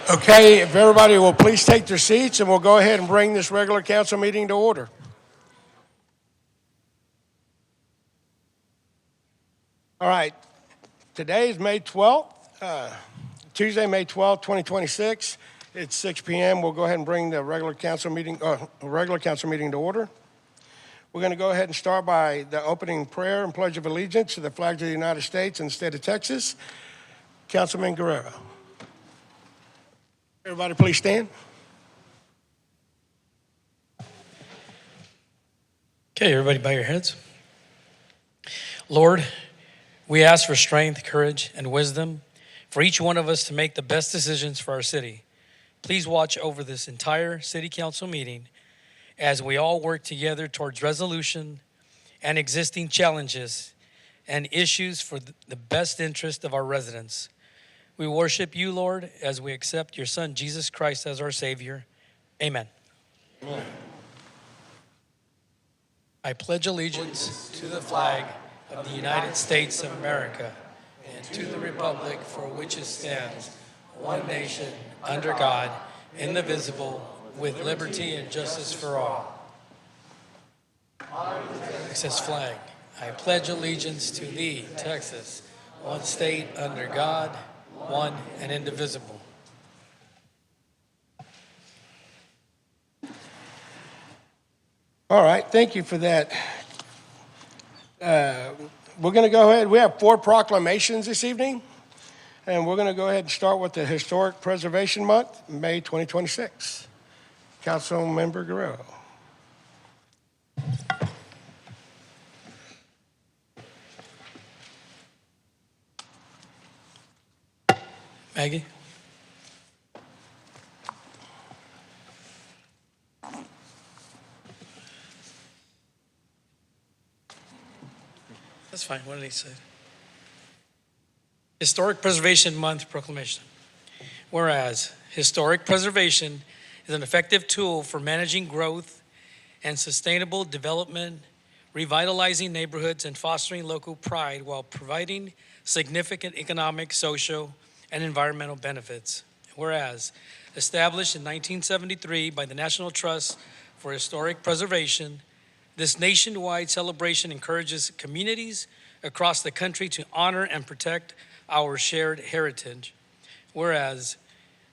Okay, if everybody will please take their seats and we'll go ahead and bring this regular council meeting to order. All right, today is May 12th, Tuesday, May 12th, 2026. It's 6 p.m. We'll go ahead and bring the regular council meeting to order. We're going to go ahead and start by the opening prayer and pledge of allegiance to the flags of the United States and the state of Texas. Councilman Guerrero. Everybody please stand. Okay, everybody bow your heads. Lord, we ask for strength, courage, and wisdom for each one of us to make the best decisions for our city. Please watch over this entire city council meeting as we all work together towards resolution and existing challenges and issues for the best interest of our residents. We worship you, Lord, as we accept your Son, Jesus Christ, as our Savior. Amen. Amen. I pledge allegiance to the flag of the United States of America and to the republic for which it stands, one nation, under God, indivisible, with liberty and justice for all. Texas flag. I pledge allegiance to thee, Texas, one state under God, one and indivisible. All right, thank you for that. We're going to go ahead. We have 4 proclamations this evening, and we're going to go ahead and start with the Historic Preservation Month, May 2026. Councilmember Guerrero. Maggie? That's fine. What did he say? Historic Preservation Month proclamation. Whereas historic preservation is an effective tool for managing growth and sustainable development, revitalizing neighborhoods, and fostering local pride while providing significant economic, social, and environmental benefits. Whereas established in 1973 by the National Trust for Historic Preservation, this nationwide celebration encourages communities across the country to honor and protect our shared heritage. Whereas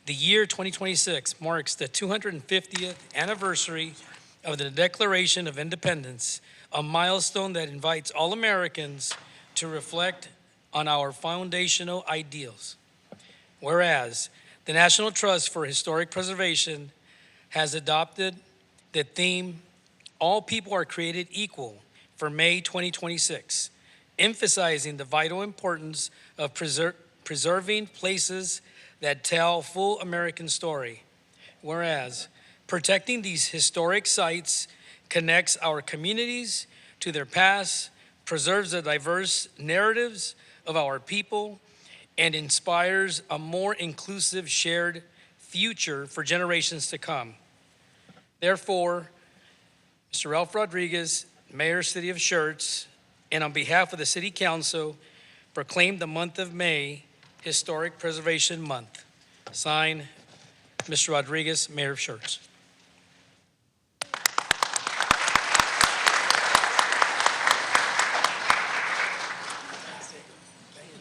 the year 2026 marks the 250th anniversary of the Declaration of Independence, a milestone that invites all Americans to reflect on our foundational ideals. Whereas the National Trust for Historic Preservation has adopted the theme, All People Are Created Equal, for May 2026, emphasizing the vital importance of preserving places that tell full American story. Whereas protecting these historic sites connects our communities to their past, preserves the diverse narratives of our people, and inspires a more inclusive shared future for generations to come. Therefore, Mr. Ralph Rodriguez, Mayor, City of Schertz, and on behalf of the City Council, proclaim the month of May Historic Preservation Month. Signed, Mr. Rodriguez, Mayor of Schertz.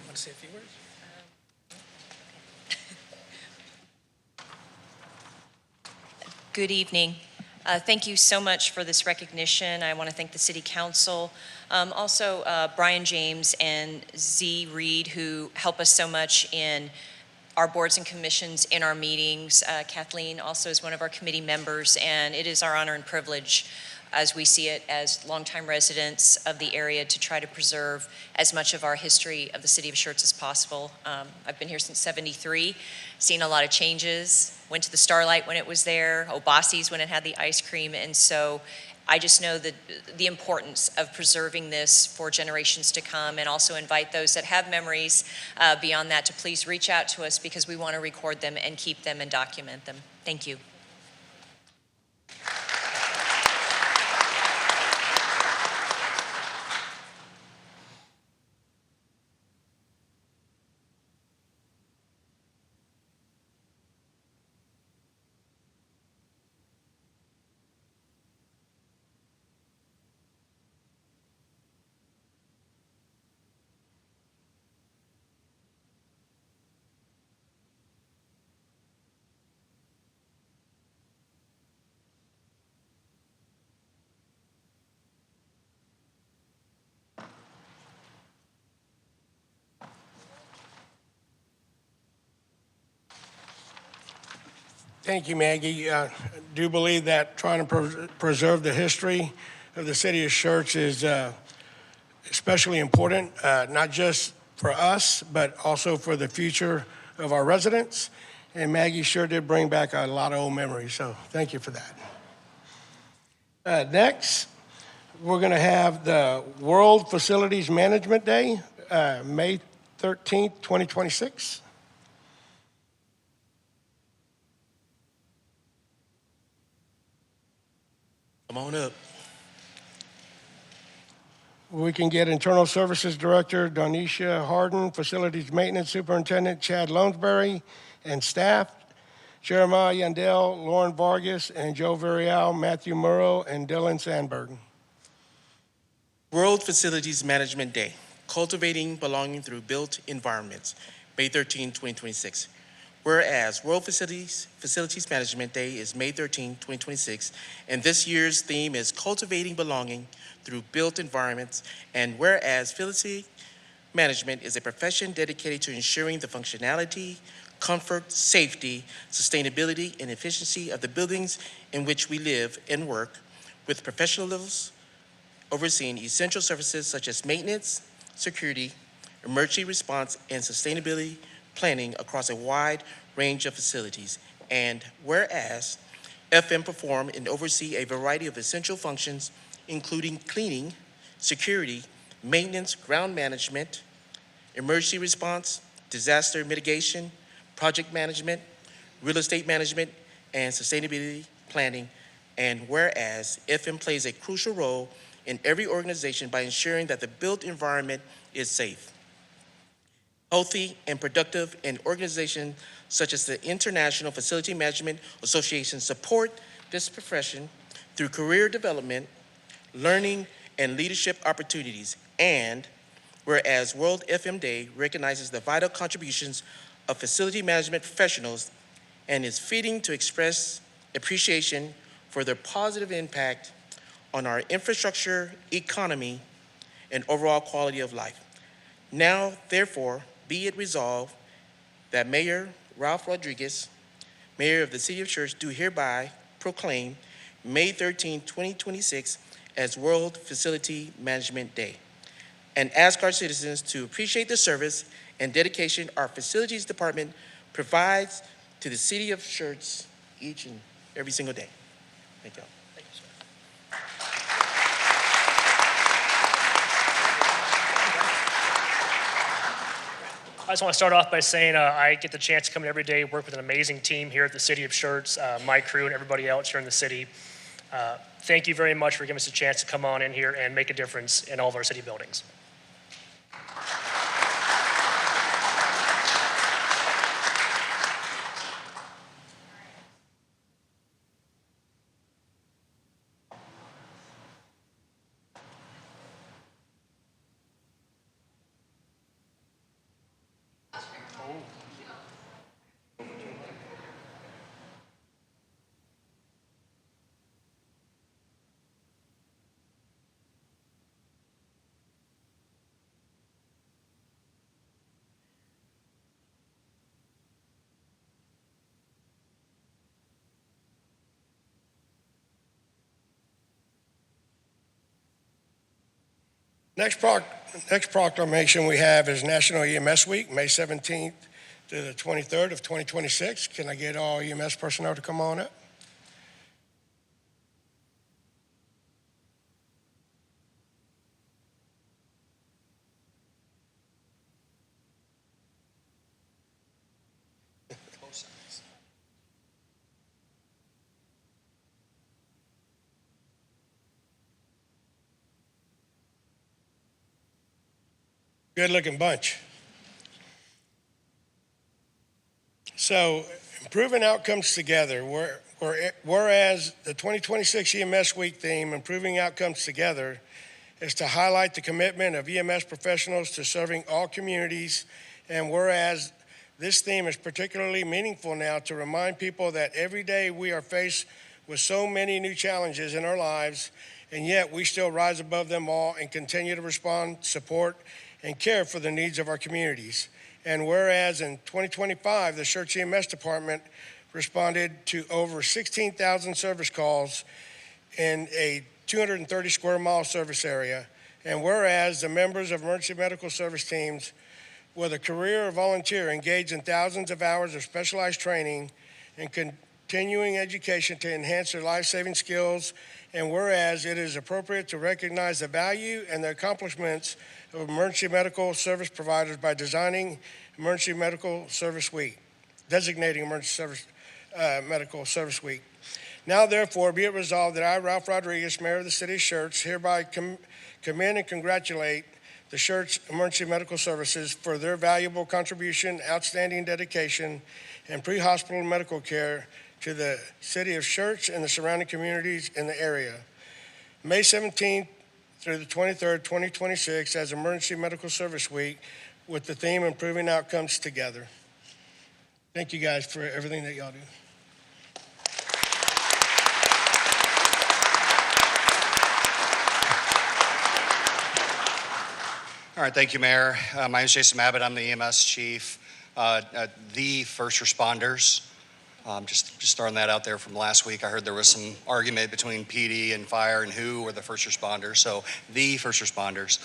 Want to say a few words? Good evening. Thank you so much for this recognition. I want to thank the City Council, also Brian James and Z. Reed, who help us so much in our boards and commissions, in our meetings. Kathleen also is one of our committee members, and it is our honor and privilege, as we see it as longtime residents of the area, to try to preserve as much of our history of the City of Schertz as possible. I've been here since '73, seen a lot of changes, went to the Starlight when it was there, Obasi's when it had the ice cream, and so I just know that the importance of preserving this for generations to come, and also invite those that have memories beyond that to please reach out to us, because we want to record them and keep them and document them. Thank you. Thank you, Maggie. I do believe that trying to preserve the history of the city of Schertz is especially important, not just for us, but also for the future of our residents. And Maggie sure did bring back a lot of old memories, so thank you for that. Next, we're going to have the World Facilities Management Day, May 13th, 2026. Come on up. We can get Internal Services Director Donisha Harden, Facilities Maintenance Superintendent Chad Lonesbury, and staff Jeremiah Yandel, Lauren Vargas, and Joe Varial, Matthew Murrow, and Dylan Sandberg. World Facilities Management Day, Cultivating Belonging Through Built Environments, May 13, 2026. Whereas World Facilities Management Day is May 13, 2026, and this year's theme is Cultivating Belonging Through Built Environments, and whereas facility management is a profession dedicated to ensuring the functionality, comfort, safety, sustainability, and efficiency of the buildings in which we live and work, with professionals overseeing essential services such as maintenance, security, emergency response, and sustainability planning across a wide range of facilities. And whereas FM perform and oversee a variety of essential functions, including cleaning, security, maintenance, ground management, emergency response, disaster mitigation, project management, real estate management, and sustainability planning. And whereas FM plays a crucial role in every organization by ensuring that the built environment is safe, healthy, and productive, and organizations such as the International Facility Management Association support this profession through career development, learning, and leadership opportunities. And whereas World FM Day recognizes the vital contributions of facility management professionals and is fitting to express appreciation for their positive impact on our infrastructure, economy, and overall quality of life. Now, therefore, be it resolved that Mayor Ralph Rodriguez, Mayor of the City of Schertz, do hereby proclaim May 13, 2026 as World Facility Management Day, and ask our citizens to appreciate the service and dedication our facilities department provides to the City of Schertz each and every single day. Thank you. Thank you, sir. I just want to start off by saying I get the chance to come in every day, work with an amazing team here at the City of Schertz, my crew and everybody else here in the city. Thank you very much for giving us a chance to come on in here and make a difference in all of our city buildings. Next proclamation we have is National EMS Week, May 17th to the 23rd of 2026. Can I get all EMS personnel to come on up? Good-looking bunch. So, improving outcomes together. Whereas the 2026 EMS Week theme, Improving Outcomes Together, is to highlight the commitment of EMS professionals to serving all communities, and whereas this theme is particularly meaningful now to remind people that every day we are faced with so many new challenges in our lives, and yet we still rise above them all and continue to respond, support, and care for the needs of our communities. And whereas in 2025, the Schertz EMS Department responded to over 16,000 service calls in a 230 square mile service area. And whereas the members of emergency medical service teams with a career or volunteer engage in thousands of hours of specialized training and continuing education to enhance their life-saving skills, and whereas it is appropriate to recognize the value and the accomplishments of emergency medical service providers by designing Emergency Medical Service Week, designating Medical Service Week. Now, therefore, be it resolved that I, Ralph Rodriguez, Mayor of the City of Schertz, hereby commend and congratulate the Schertz Emergency Medical Services for their valuable contribution, outstanding dedication, and pre-hospital medical care to the City of Schertz and the surrounding communities in the area. May 17th through the 23rd, 2026, as Emergency Medical Service Week, with the theme Improving Outcomes Together. Thank you guys for everything that y'all do. All right, thank you, Mayor. My name is Jason Abbott. I'm the EMS chief. The first responders, just throwing that out there from last week. I heard there was some argument between PD and fire and who were the first responders. So the first responders.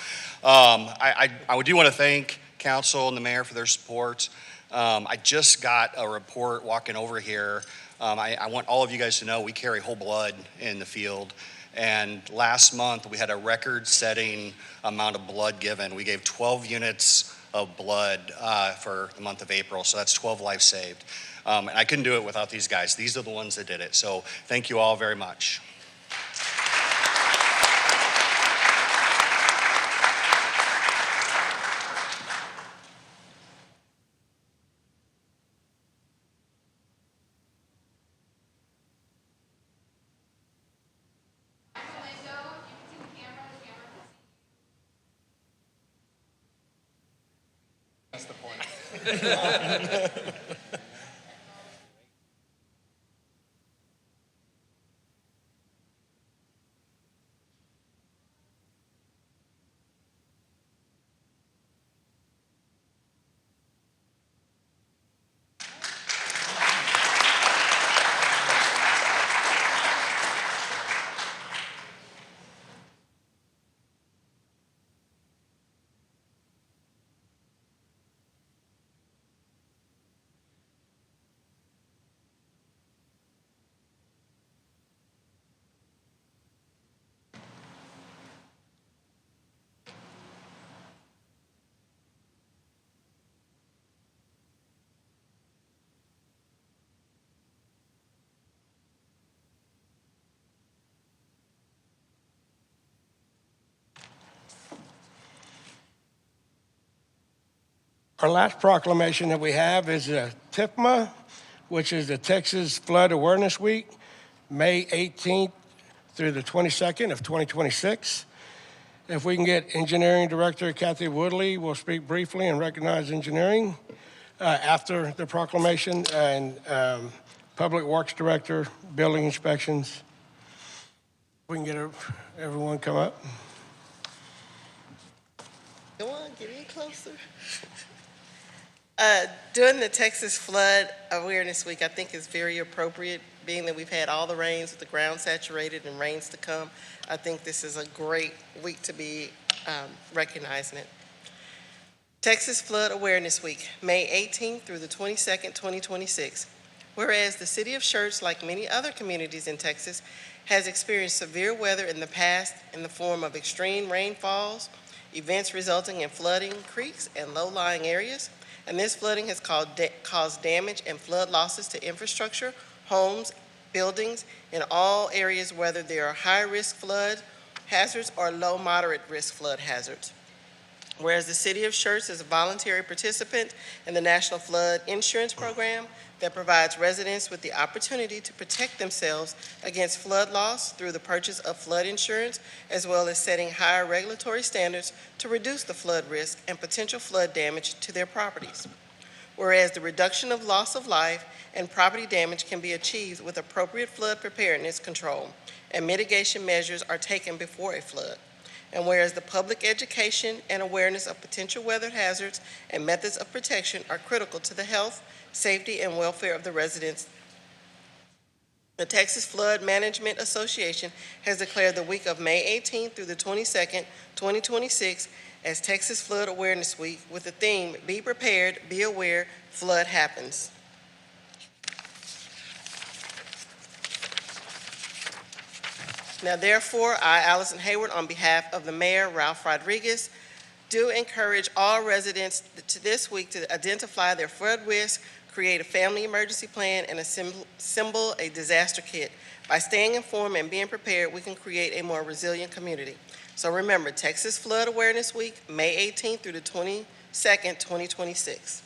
I do want to thank council and the mayor for their support. I just got a report walking over here. I want all of you guys to know we carry whole blood in the field. And last month, we had a record-setting amount of blood given. We gave 12 units of blood for the month of April, so that's 12 lives saved. And I couldn't do it without these guys. These are the ones that did it. So thank you all very much. That's the point. Our last proclamation that we have is TIFMA, which is the Texas Flood Awareness Week, May 18th through the 22nd of 2026. If we can get Engineering Director Kathy Woodley, will speak briefly and recognize engineering after the proclamation, and Public Works Director, Building Inspections. We can get everyone come up. Come on, get in closer. During the Texas Flood Awareness Week, I think is very appropriate, being that we've had all the rains with the ground saturated and rains to come. I think this is a great week to be recognizing it. Texas Flood Awareness Week, May 18th through the 22nd, 2026. Whereas the city of Schertz, like many other communities in Texas, has experienced severe weather in the past in the form of extreme rainfalls, events resulting in flooding creeks and low-lying areas, and this flooding has caused damage and flood losses to infrastructure, homes, buildings in all areas, whether they are high-risk flood hazards or low-moderate risk flood hazards. Whereas the city of Schertz is a voluntary participant in the National Flood Insurance Program that provides residents with the opportunity to protect themselves against flood loss through the purchase of flood insurance, as well as setting higher regulatory standards to reduce the flood risk and potential flood damage to their properties. Whereas the reduction of loss of life and property damage can be achieved with appropriate flood preparedness control, and mitigation measures are taken before a flood. And whereas the public education and awareness of potential weather hazards and methods of protection are critical to the health, safety, and welfare of the residents The Texas Flood Management Association has declared the week of May 18th through the 22nd, 2026 as Texas Flood Awareness Week with the theme, Be Prepared, Be Aware, Flood Happens. Now therefore, I, Allison Hayward, on behalf of the Mayor, Ralph Rodriguez, do encourage all residents to this week to identify their flood risk, create a family emergency plan, and assemble a disaster kit. By staying informed and being prepared, we can create a more resilient community. So remember, Texas Flood Awareness Week, May 18th through the 22nd, 2026.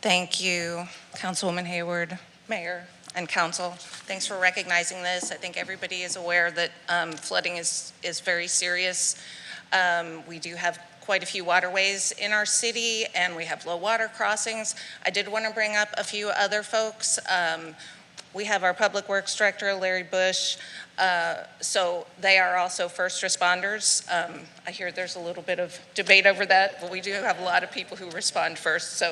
Thank you, Councilwoman Hayward, Mayor, and Council. Thanks for recognizing this. I think everybody is aware that flooding is very serious. We do have quite a few waterways in our city, and we have low water crossings. I did want to bring up a few other folks. We have our Public Works Director, Larry Bush. So they are also first responders. I hear there's a little bit of debate over that, but we do have a lot of people who respond first.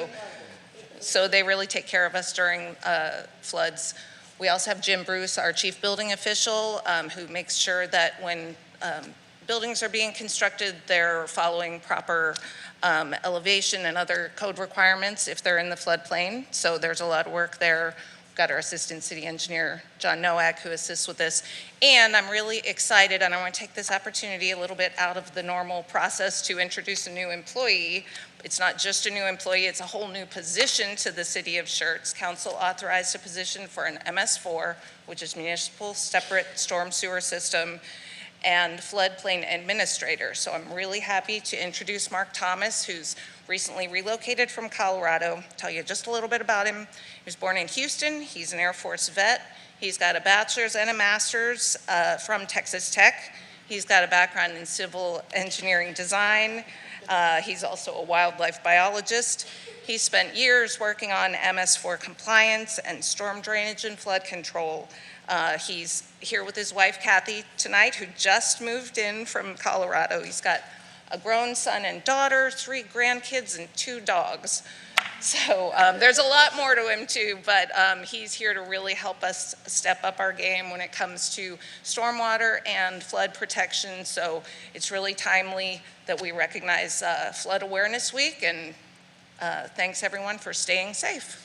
So they really take care of us during floods. We also have Jim Bruce, our chief building official, who makes sure that when buildings are being constructed, they're following proper elevation and other code requirements if they're in the floodplain. So there's a lot of work there. We've got our assistant city engineer, John Nowak, who assists with this. And I'm really excited, and I want to take this opportunity a little bit out of the normal process to introduce a new employee. It's not just a new employee, it's a whole new position to the city of Schertz. Council authorized a position for an MS4, which is Municipal Separate Storm Sewer System, and Floodplain Administrator. So I'm really happy to introduce Mark Thomas, who's recently relocated from Colorado. Tell you just a little bit about him. He was born in Houston. He's an Air Force vet. He's got a bachelor's and a master's from Texas Tech. He's got a background in civil engineering design. He's also a wildlife biologist. He spent years working on MS4 compliance and storm drainage and flood control. He's here with his wife, Kathy, tonight, who just moved in from Colorado. He's got a grown son and daughter, 3 grandkids, and 2 dogs. So there's a lot more to him too, but he's here to really help us step up our game when it comes to stormwater and flood protection. So it's really timely that we recognize Flood Awareness Week, and thanks everyone for staying safe.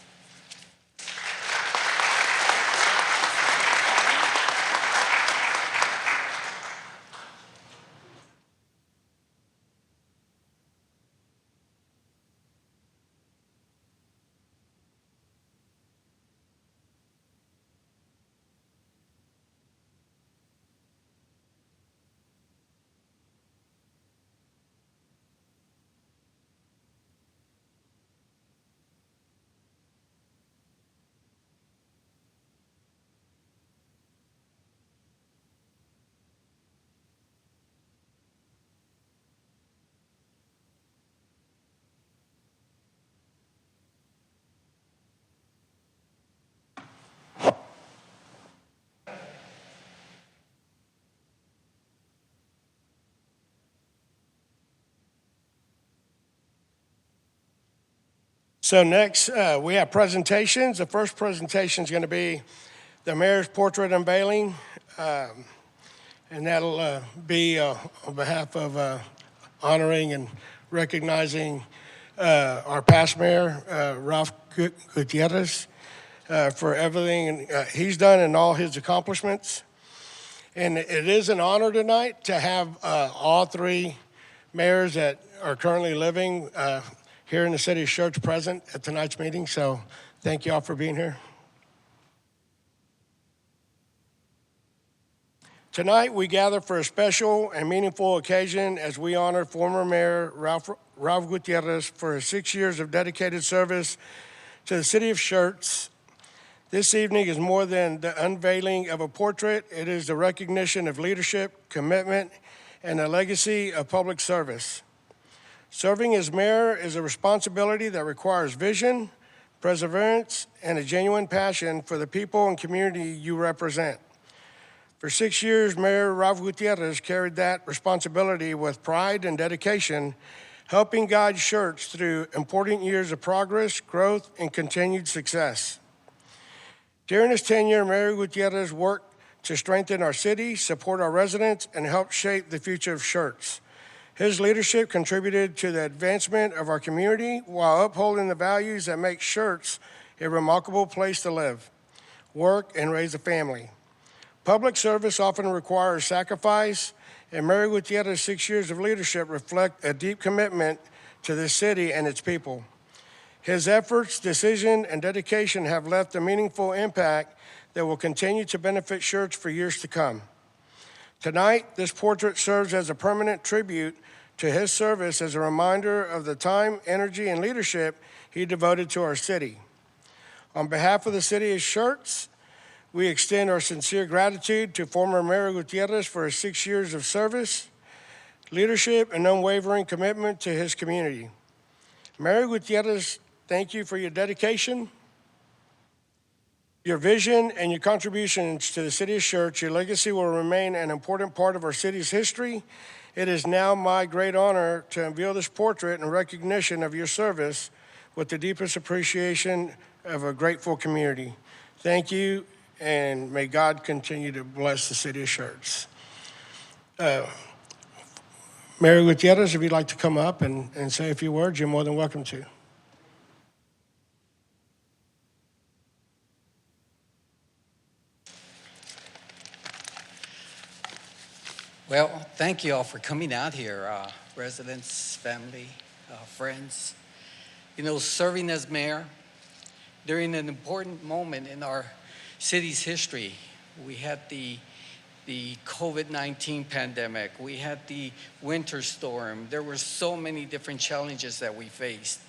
So next, we have presentations. The first presentation is going to be the mayor's portrait unveiling, and that'll be on behalf of honoring and recognizing our past mayor, Ralph Gutierrez, for everything he's done and all his accomplishments. And it is an honor tonight to have all 3 mayors that are currently living here in the city of Schertz present at tonight's meeting. So thank you all for being here. Tonight, we gather for a special and meaningful occasion as we honor former Mayor Ralph Gutierrez for his 6 years of dedicated service to the city of Schertz. This evening is more than the unveiling of a portrait. It is the recognition of leadership, commitment, and a legacy of public service. Serving as mayor is a responsibility that requires vision, perseverance, and a genuine passion for the people and community you represent. For 6 years, Mayor Ralph Gutierrez carried that responsibility with pride and dedication, helping guide Schertz through important years of progress, growth, and continued success. During his tenure, Mayor Gutierrez worked to strengthen our city, support our residents, and help shape the future of Schertz. His leadership contributed to the advancement of our community while upholding the values that make Schertz a remarkable place to live, work, and raise a family. Public service often requires sacrifice, and Mayor Gutierrez's 6 years of leadership reflect a deep commitment to this city and its people. His efforts, decision, and dedication have left a meaningful impact that will continue to benefit Schertz for years to come. Tonight, this portrait serves as a permanent tribute to his service as a reminder of the time, energy, and leadership he devoted to our city. On behalf of the city of Schertz, we extend our sincere gratitude to former Mayor Gutierrez for his 6 years of service, leadership, and unwavering commitment to his community. Mayor Gutierrez, thank you for your dedication, your vision, and your contributions to the city of Schertz. Your legacy will remain an important part of our city's history. It is now my great honor to unveil this portrait in recognition of your service with the deepest appreciation of a grateful community. Thank you, and may God continue to bless the city of Schertz. Mayor Gutierrez, if you'd like to come up and say a few words, you're more than welcome to. Well, thank you all for coming out here, residents, family, friends. You know, serving as mayor during an important moment in our city's history. We had the COVID-19 pandemic. We had the winter storm. There were so many different challenges that we faced.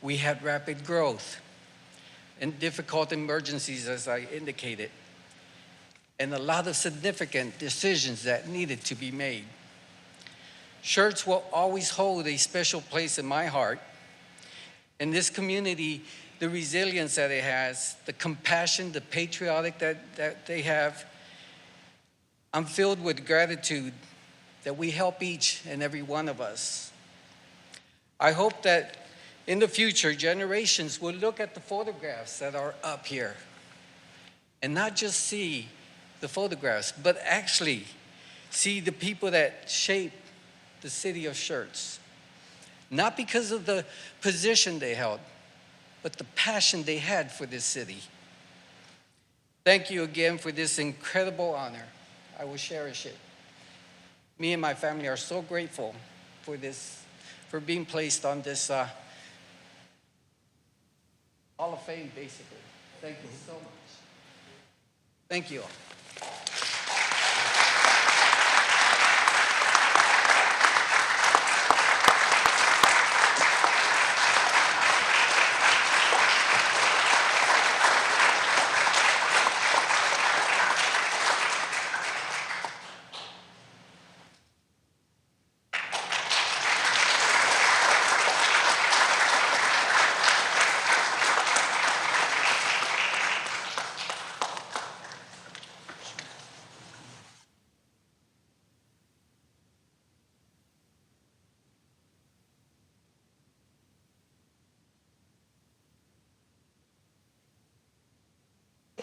We had rapid growth and difficult emergencies, as I indicated, and a lot of significant decisions that needed to be made. Schertz will always hold a special place in my heart. In this community, the resilience that it has, the compassion, the patriotic that they have, I'm filled with gratitude that we help each and every one of us. I hope that in the future, generations will look at the photographs that are up here and not just see the photographs, but actually see the people that shape the city of Schertz. Not because of the position they held, but the passion they had for this city. Thank you again for this incredible honor. I will cherish it. Me and my family are so grateful for this, for being placed on this Hall of Fame, basically. Thank you so much. Thank you all.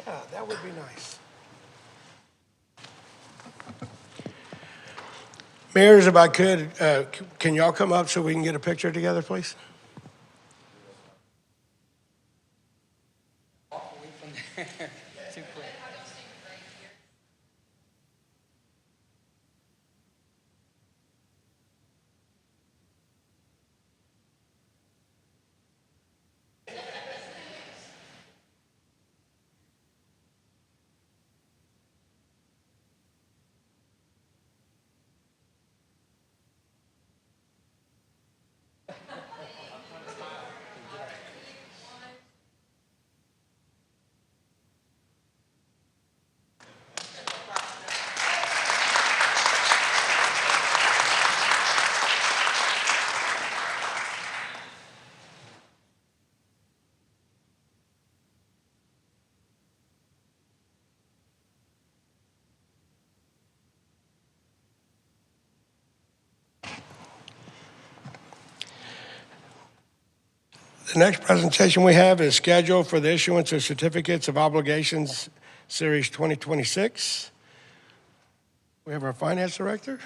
Yeah, that would be nice. Mayors, if I could, can y'all come up so we can get a picture together, please? Walk away from there. Too quick. The next presentation we have is scheduled for the issuance of certificates of obligations, Series 2026. We have our finance director.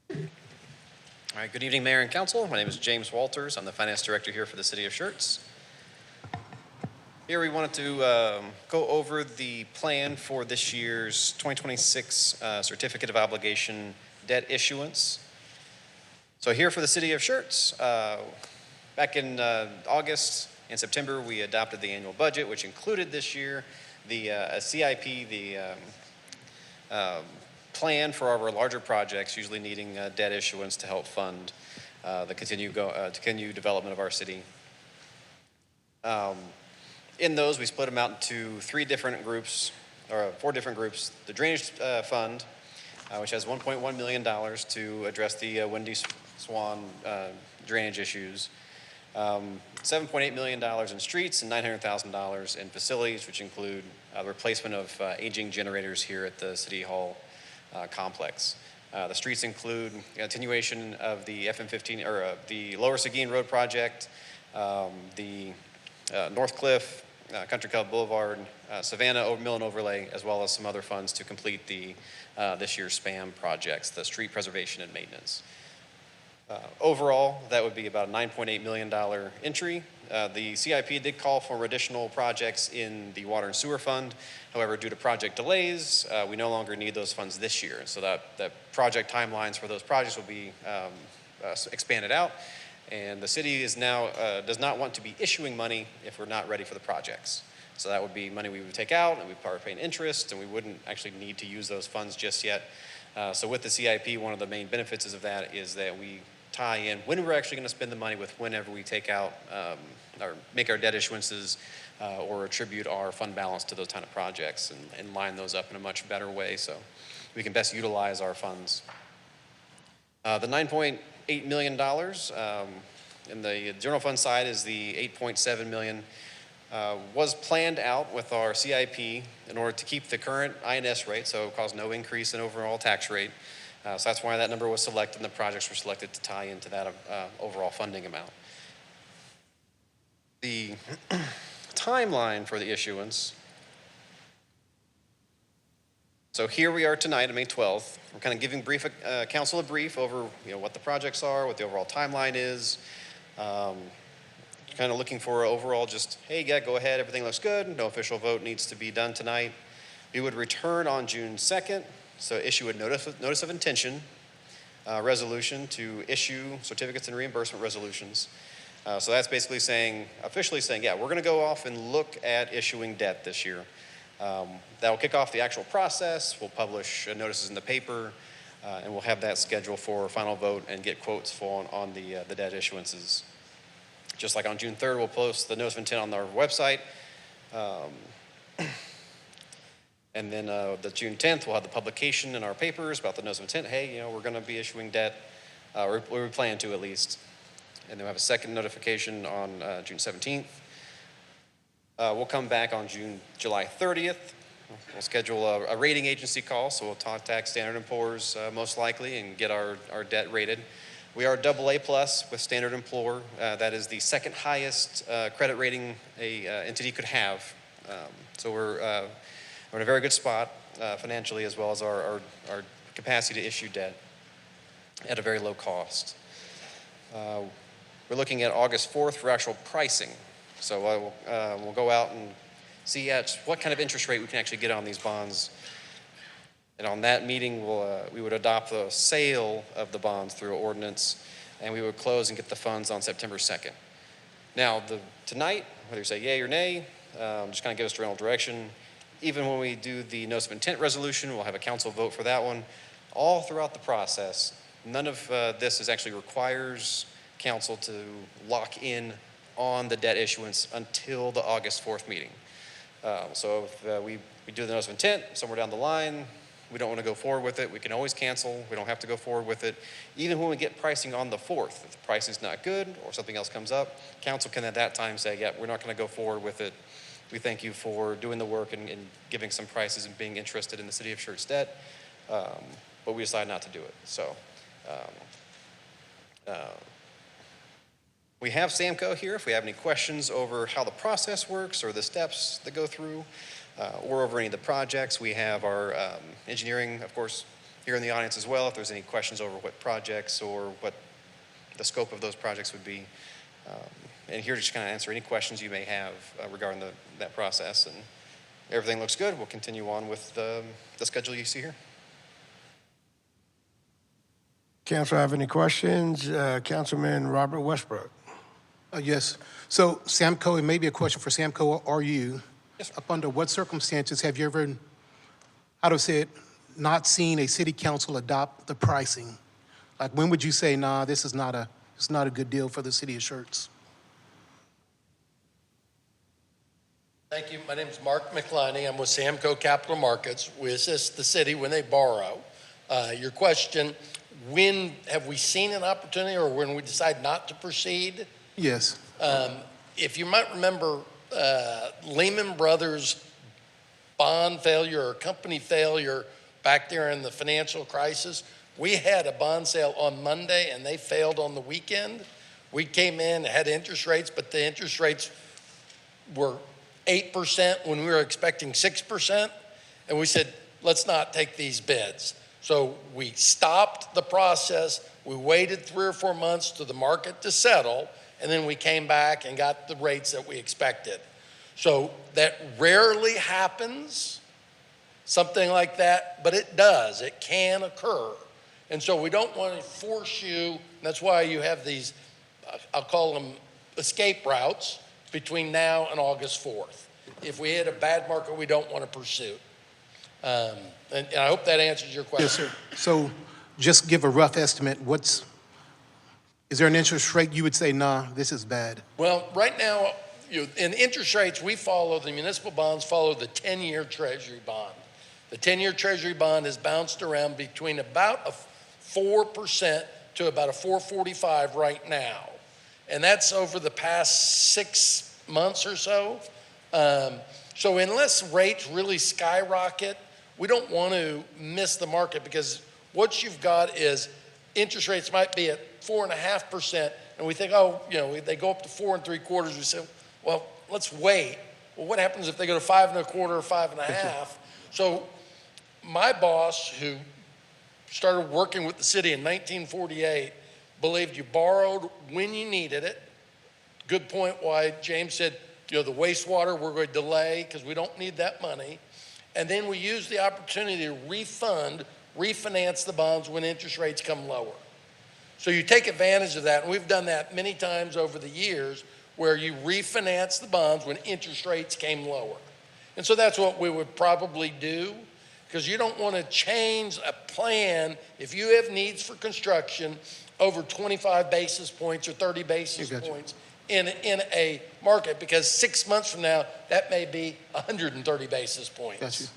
All right, good evening, Mayor and Council. My name is James Walters. I'm the Finance Director here for the City of Schertz. Here we wanted to go over the plan for this year's 2026 Certificate of Obligation debt issuance. So here for the City of Schertz, back in August and September, we adopted the annual budget, which included this year the CIP, the plan for our larger projects, usually needing debt issuance to help fund the continued development of our city. In those, we split them out into four different groups. The Drainage Fund, which has $1.1 million to address the Windy Swan drainage issues. $7.8 million in streets and $900,000 in facilities, which include the replacement of aging generators here at the City Hall complex. The streets include continuation of the FM15 or the Lower Seguin Road project, the North Cliff, Country Club Boulevard, Savannah Mill and Overlay, as well as some other funds to complete the this year's SPAM projects, the street preservation and maintenance. Overall, that would be about a $9.8 million entry. The CIP did call for additional projects in the Water and Sewer Fund. However, due to project delays, we no longer need those funds this year. So that project timelines for those projects will be expanded out. And the city is now does not want to be issuing money if we're not ready for the projects. So that would be money we would take out, and we'd probably pay interest, and we wouldn't actually need to use those funds just yet. So with the CIP, one of the main benefits of that is that we tie in when we're actually going to spend the money with whenever we take out or make our debt issuances or attribute our fund balance to those kind of projects and line those up in a much better way so we can best utilize our funds. The $9.8 million in the general fund side is the $8.7 million was planned out with our CIP in order to keep the current INS rate, so cause no increase in overall tax rate. So that's why that number was selected and the projects were selected to tie into that overall funding amount. The timeline for the issuance. So here we are tonight on May 12th. We're kind of giving council a brief over what the projects are, what the overall timeline is. Kind of looking for overall just, hey, yeah, go ahead, everything looks good. No official vote needs to be done tonight. We would return on June 2nd. So issue a notice of intention resolution to issue certificates and reimbursement resolutions. So that's basically officially saying, yeah, we're going to go off and look at issuing debt this year. That will kick off the actual process. We'll publish notices in the paper, and we'll have that scheduled for final vote and get quotes on the debt issuances. Just like on June 3rd, we'll post the notice of intent on our website. And then the June 10th, we'll have the publication in our papers about the notice of intent. Hey, we're going to be issuing debt, or we plan to at least. And then we'll have a second notification on June 17th. We'll come back on July 30th. We'll schedule a rating agency call, so we'll contact Standard & Poor's most likely and get our debt rated. We are AA+ with Standard & Poor. That is the second highest credit rating a entity could have. So we're in a very good spot financially, as well as our capacity to issue debt at a very low cost. We're looking at August 4th for actual pricing. So we'll go out and see what kind of interest rate we can actually get on these bonds. And on that meeting, we would adopt the sale of the bonds through ordinance, and we would close and get the funds on September 2nd. Now, tonight, whether you say yay or nay, just kind of give us general direction. Even when we do the notice of intent resolution, we'll have a council vote for that one. All throughout the process, none of this actually requires council to lock in on the debt issuance until the August 4th meeting. So if we do the notice of intent somewhere down the line, we don't want to go forward with it, we can always cancel. We don't have to go forward with it. Even when we get pricing on the 4th, if the price is not good or something else comes up, council can at that time say, yeah, we're not going to go forward with it. We thank you for doing the work and giving some prices and being interested in the City of Schertz debt, but we decided not to do it. So We have Samco here if we have any questions over how the process works or the steps that go through, or over any of the projects. We have our engineering, of course, here in the audience as well, if there's any questions over what projects or what the scope of those projects would be. And here to just kind of answer any questions you may have regarding that process. And everything looks good. We'll continue on with the schedule you see here. Council have any questions? Councilman Robert Westbrook. Yes. So Samco, it may be a question for Samco or you. Yes, sir. Up under what circumstances have you ever, how to say it, not seen a city council adopt the pricing? Like when would you say, nah, this is not a good deal for the city of Schertz? Thank you. My name is Mark McLiney. I'm with Samco Capital Markets. We assist the city when they borrow. Your question, when have we seen an opportunity or when we decide not to proceed? Yes. If you might remember, Lehman Brothers bond failure or company failure back there in the financial crisis, we had a bond sale on Monday and they failed on the weekend. We came in, had interest rates, but the interest rates were 8% when we were expecting 6%. And we said, let's not take these bids. So we stopped the process. We waited 3 or 4 months to the market to settle. And then we came back and got the rates that we expected. So that rarely happens, something like that, but it does. It can occur. And so we don't want to force you. And that's why you have these, I'll call them escape routes between now and August 4th. If we hit a bad market, we don't want to pursue. And I hope that answers your question. Yes, sir. So just give a rough estimate. Is there an interest rate you would say, nah, this is bad? Well, right now, in interest rates, we follow, the municipal bonds follow the 10-year Treasury bond. The 10-year Treasury bond has bounced around between about a 4% to about a 4.45 right now. And that's over the past 6 months or so. So unless rates really skyrocket, we don't want to miss the market, because what you've got is interest rates might be at 4.5%, and we think, oh, they go up to 4 3/4. We say, well, let's wait. Well, what happens if they go to 5 1/4 or 5.5? So my boss, who started working with the city in 1948, believed you borrowed when you needed it. Good point why James said, the wastewater we're going to delay because we don't need that money. And then we use the opportunity to refinance the bonds when interest rates come lower. So you take advantage of that, and we've done that many times over the years, where you refinance the bonds when interest rates came lower. And so that's what we would probably do, because you don't want to change a plan if you have needs for construction over 25 basis points or 30 basis points in a market, because 6 months from now, that may be 130 basis points. Got you.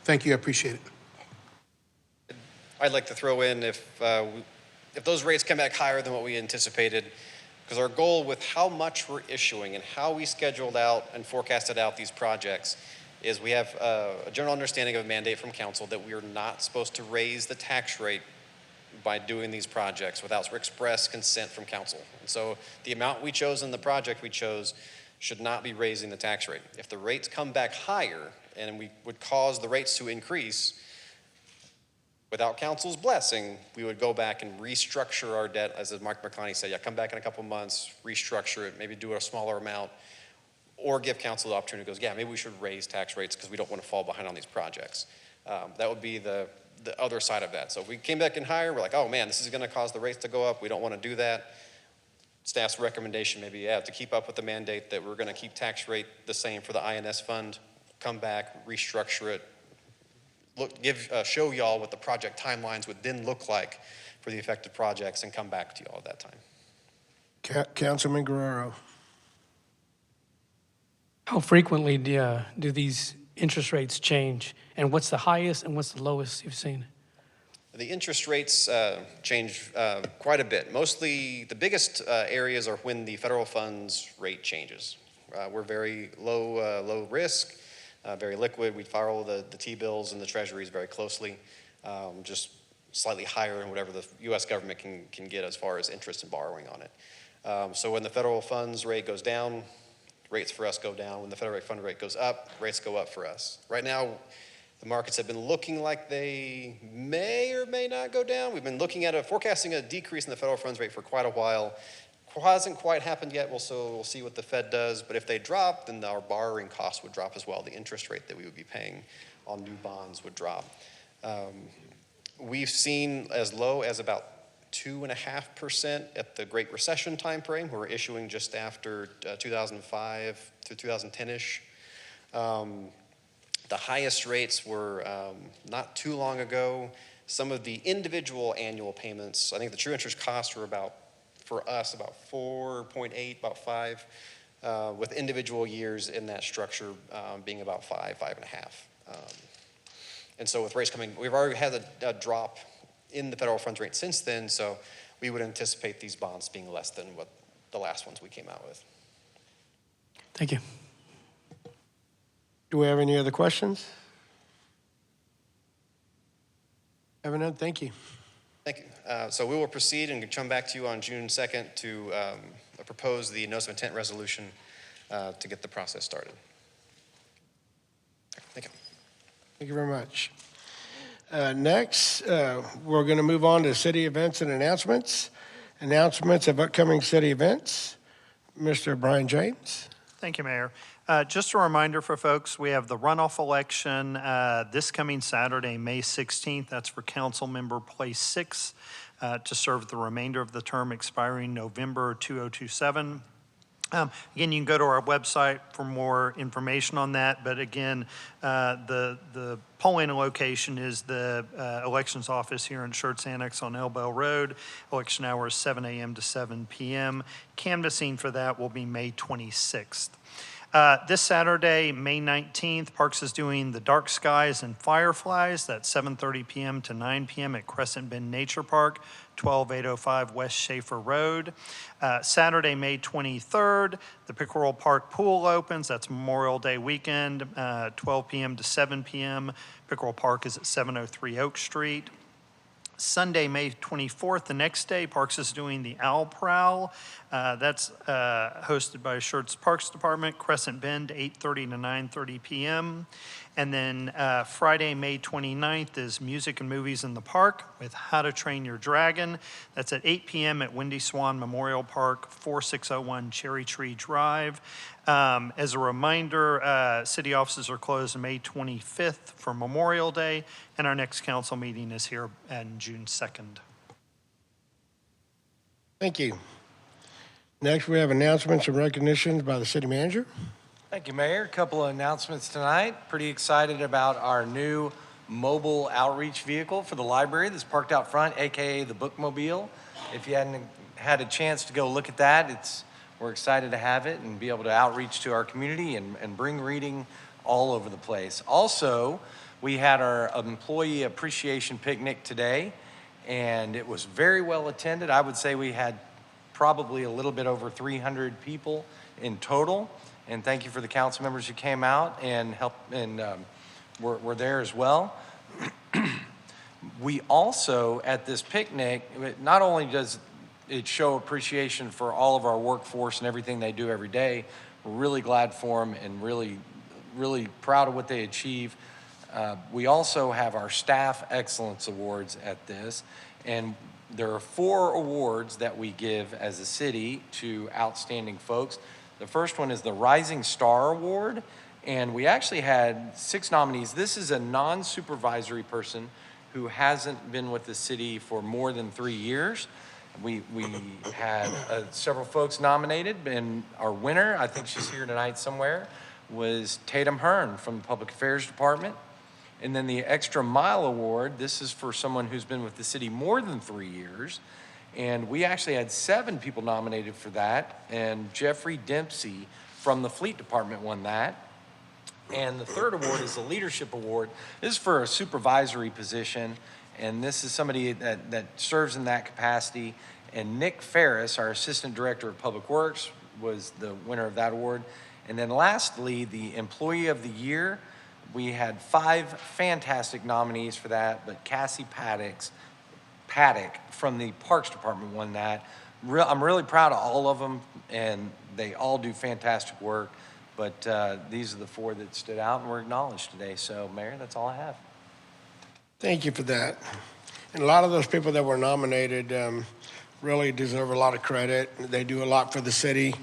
Thank you, I appreciate it. I'd like to throw in if those rates come back higher than what we anticipated, because our goal with how much we're issuing and how we scheduled out and forecasted out these projects is we have a general understanding of a mandate from council that we are not supposed to raise the tax rate by doing these projects without express consent from council. And so the amount we chose in the project we chose should not be raising the tax rate. If the rates come back higher and we would cause the rates to increase, without council's blessing, we would go back and restructure our debt, as Mark McConaughey said, come back in a couple months, restructure it, maybe do a smaller amount, or give council the opportunity to go, maybe we should raise tax rates because we don't want to fall behind on these projects. That would be the other side of that. So if we came back in higher, we're like, oh man, this is going to cause the rates to go up. We don't want to do that. Staff's recommendation maybe, to keep up with the mandate that we're going to keep tax rate the same for the INS fund, come back, restructure it, show y'all what the project timelines would then look like for the affected projects, and come back to y'all at that time. Councilman Guerrero. How frequently do these interest rates change? And what's the highest and what's the lowest you've seen? The interest rates change quite a bit. Mostly the biggest areas are when the federal funds rate changes. We're very low risk, very liquid. We follow the T-bills and the treasuries very closely. Just slightly higher than whatever the U.S. government can get as far as interest and borrowing on it. So when the federal funds rate goes down, rates for us go down. When the federal fund rate goes up, rates go up for us. Right now, the markets have been looking like they may or may not go down. We've been looking at forecasting a decrease in the federal funds rate for quite a while. Hasn't quite happened yet. We'll see what the Fed does. But if they drop, then our borrowing costs would drop as well. The interest rate that we would be paying on new bonds would drop. We've seen as low as about 2.5% at the Great Recession time frame. We're issuing just after 2005 to 2010-ish. The highest rates were not too long ago. Some of the individual annual payments, I think the true interest costs were for us, about 4.8, about 5, with individual years in that structure being about 5.5. And so with rates coming, we've already had a drop in the federal funds rate since then, so we would anticipate these bonds being less than what the last ones we came out with. Thank you. Do we have any other questions? Having none, thank you. Thank you. So we will proceed and come back to you on June 2nd to propose the notice of intent resolution to get the process started. Thank you. Thank you very much. Next, we're going to move on to city events and announcements. Announcements of upcoming city events. Mr. Brian James. Thank you, Mayor. Just a reminder for folks, we have the runoff election this coming Saturday, May 16th. That's for council member place 6 to serve the remainder of the term expiring November 2027. Again, you can go to our website for more information on that. But again, the polling location is the elections office here in Schertz Annex on Elbell Road. Election hour is 7 a.m. to 7 p.m. Canvassing for that will be May 26th. This Saturday, May 19th, Parks is doing the Dark Skies and Fireflies. That's 7:30 p.m. to 9 p.m. at Crescent Bend Nature Park, 12805 West Schaefer Road. Saturday, May 23rd, the Pickerel Park Pool opens. That's Memorial Day weekend, 12 p.m. to 7 p.m. Pickerel Park is at 703 Oak Street. Sunday, May 24th, the next day, Parks is doing the Owl Prowl. That's hosted by Schertz Parks Department, Crescent Bend, 8:30 to 9:30 p.m. And then Friday, May 29th is Music and Movies in the Park with How to Train Your Dragon. That's at 8 p.m. at Wendy Swan Memorial Park, 4601 Cherry Tree Drive. As a reminder, city offices are closed May 25th for Memorial Day, and our next council meeting is here on June 2nd. Thank you. Next, we have announcements and recognitions by the city manager. Thank you, Mayor. A couple of announcements tonight. Pretty excited about our new mobile outreach vehicle for the library that's parked out front, AKA the Bookmobile. If you hadn't had a chance to go look at that, we're excited to have it and be able to outreach to our community and bring reading all over the place. Also, we had our employee appreciation picnic today, and it was very well attended. I would say we had probably a little bit over 300 people in total. And thank you for the council members who came out and helped and were there as well. We also, at this picnic, not only does it show appreciation for all of our workforce and everything they do every day, we're really glad for them and really, really proud of what they achieve. We also have our Staff Excellence Awards at this, and there are 4 awards that we give as a city to outstanding folks. The first one is the Rising Star Award, and we actually had 6 nominees. This is a non-supervisory person who hasn't been with the city for more than 3 years. We had several folks nominated, and our winner, I think she's here tonight somewhere, was Tatum Hearn from the Public Affairs Department. And then the Extra Mile Award, this is for someone who's been with the city more than 3 years. And we actually had 7 people nominated for that. And Jeffrey Dempsey from the Fleet Department won that. And the third award is the Leadership Award. This is for a supervisory position. And this is somebody that serves in that capacity. And Nick Ferris, our Assistant Director of Public Works, was the winner of that award. And then lastly, the Employee of the Year. We had 5 fantastic nominees for that, but Cassie Paddocks paddock from the Parks Department won that. I'm really proud of all of them, and they all do fantastic work. But these are the 4 that stood out and were acknowledged today. So, Mayor, that's all I have. Thank you for that. And a lot of those people that were nominated really deserve a lot of credit. They do a lot for the city,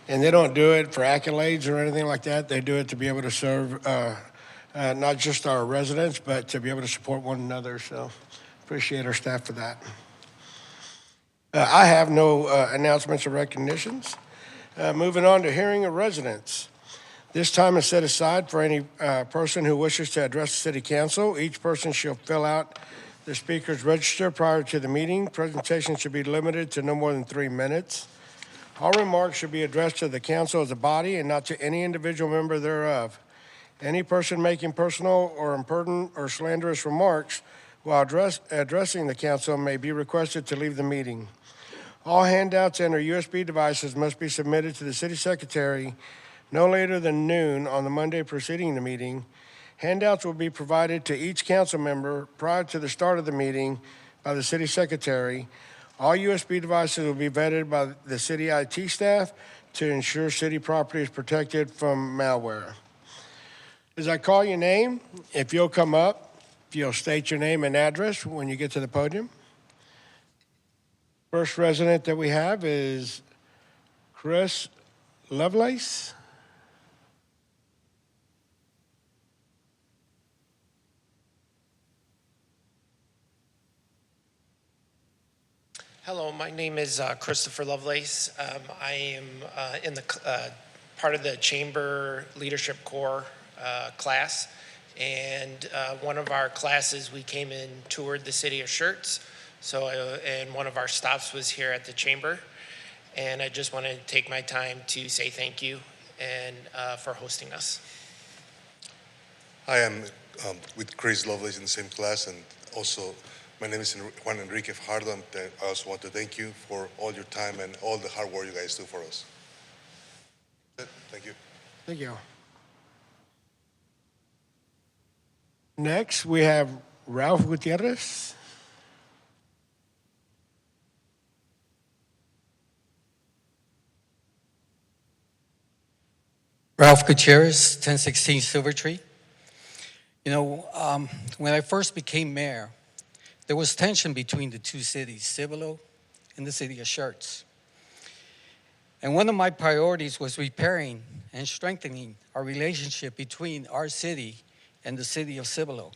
and they don't do it for accolades or anything like that. They do it to be able to serve not just our residents, but to be able to support one another. So appreciate our staff for that. I have no announcements or recognitions. Moving on to hearing of residents. This time is set aside for any person who wishes to address the city council. Each person shall fill out the speaker's register prior to the meeting. Presentation should be limited to no more than 3 minutes. All remarks should be addressed to the council as a body and not to any individual member thereof. Any person making personal or impertinent or slanderous remarks while addressing the council may be requested to leave the meeting. All handouts and/or USB devices must be submitted to the city secretary no later than noon on the Monday preceding the meeting. Handouts will be provided to each council member prior to the start of the meeting by the city secretary. All USB devices will be vetted by the city IT staff to ensure city property is protected from malware. As I call your name, if you'll come up, if you'll state your name and address when you get to the podium. First resident that we have is Chris Lovelace. Hello, my name is Christopher Lovelace. I am in the part of the Chamber Leadership Corps class, and one of our classes we came and toured the city of Schertz. So, and one of our stops was here at the Chamber, and I just want to take my time to say thank you and for hosting us. I am with Chris Lovelace in the same class, and also my name is Juan Enrique Fajardo, and I also want to thank you for all your time and all the hard work you guys do for us. Thank you. Thank you. Next, we have Ralph Gutierrez. Ralph Gutierrez, 1016 Silver Tree. You know, when I first became mayor, there was tension between the 2 cities, Cibolo and the city of Schertz. And one of my priorities was repairing and strengthening our relationship between our city and the city of Cibolo.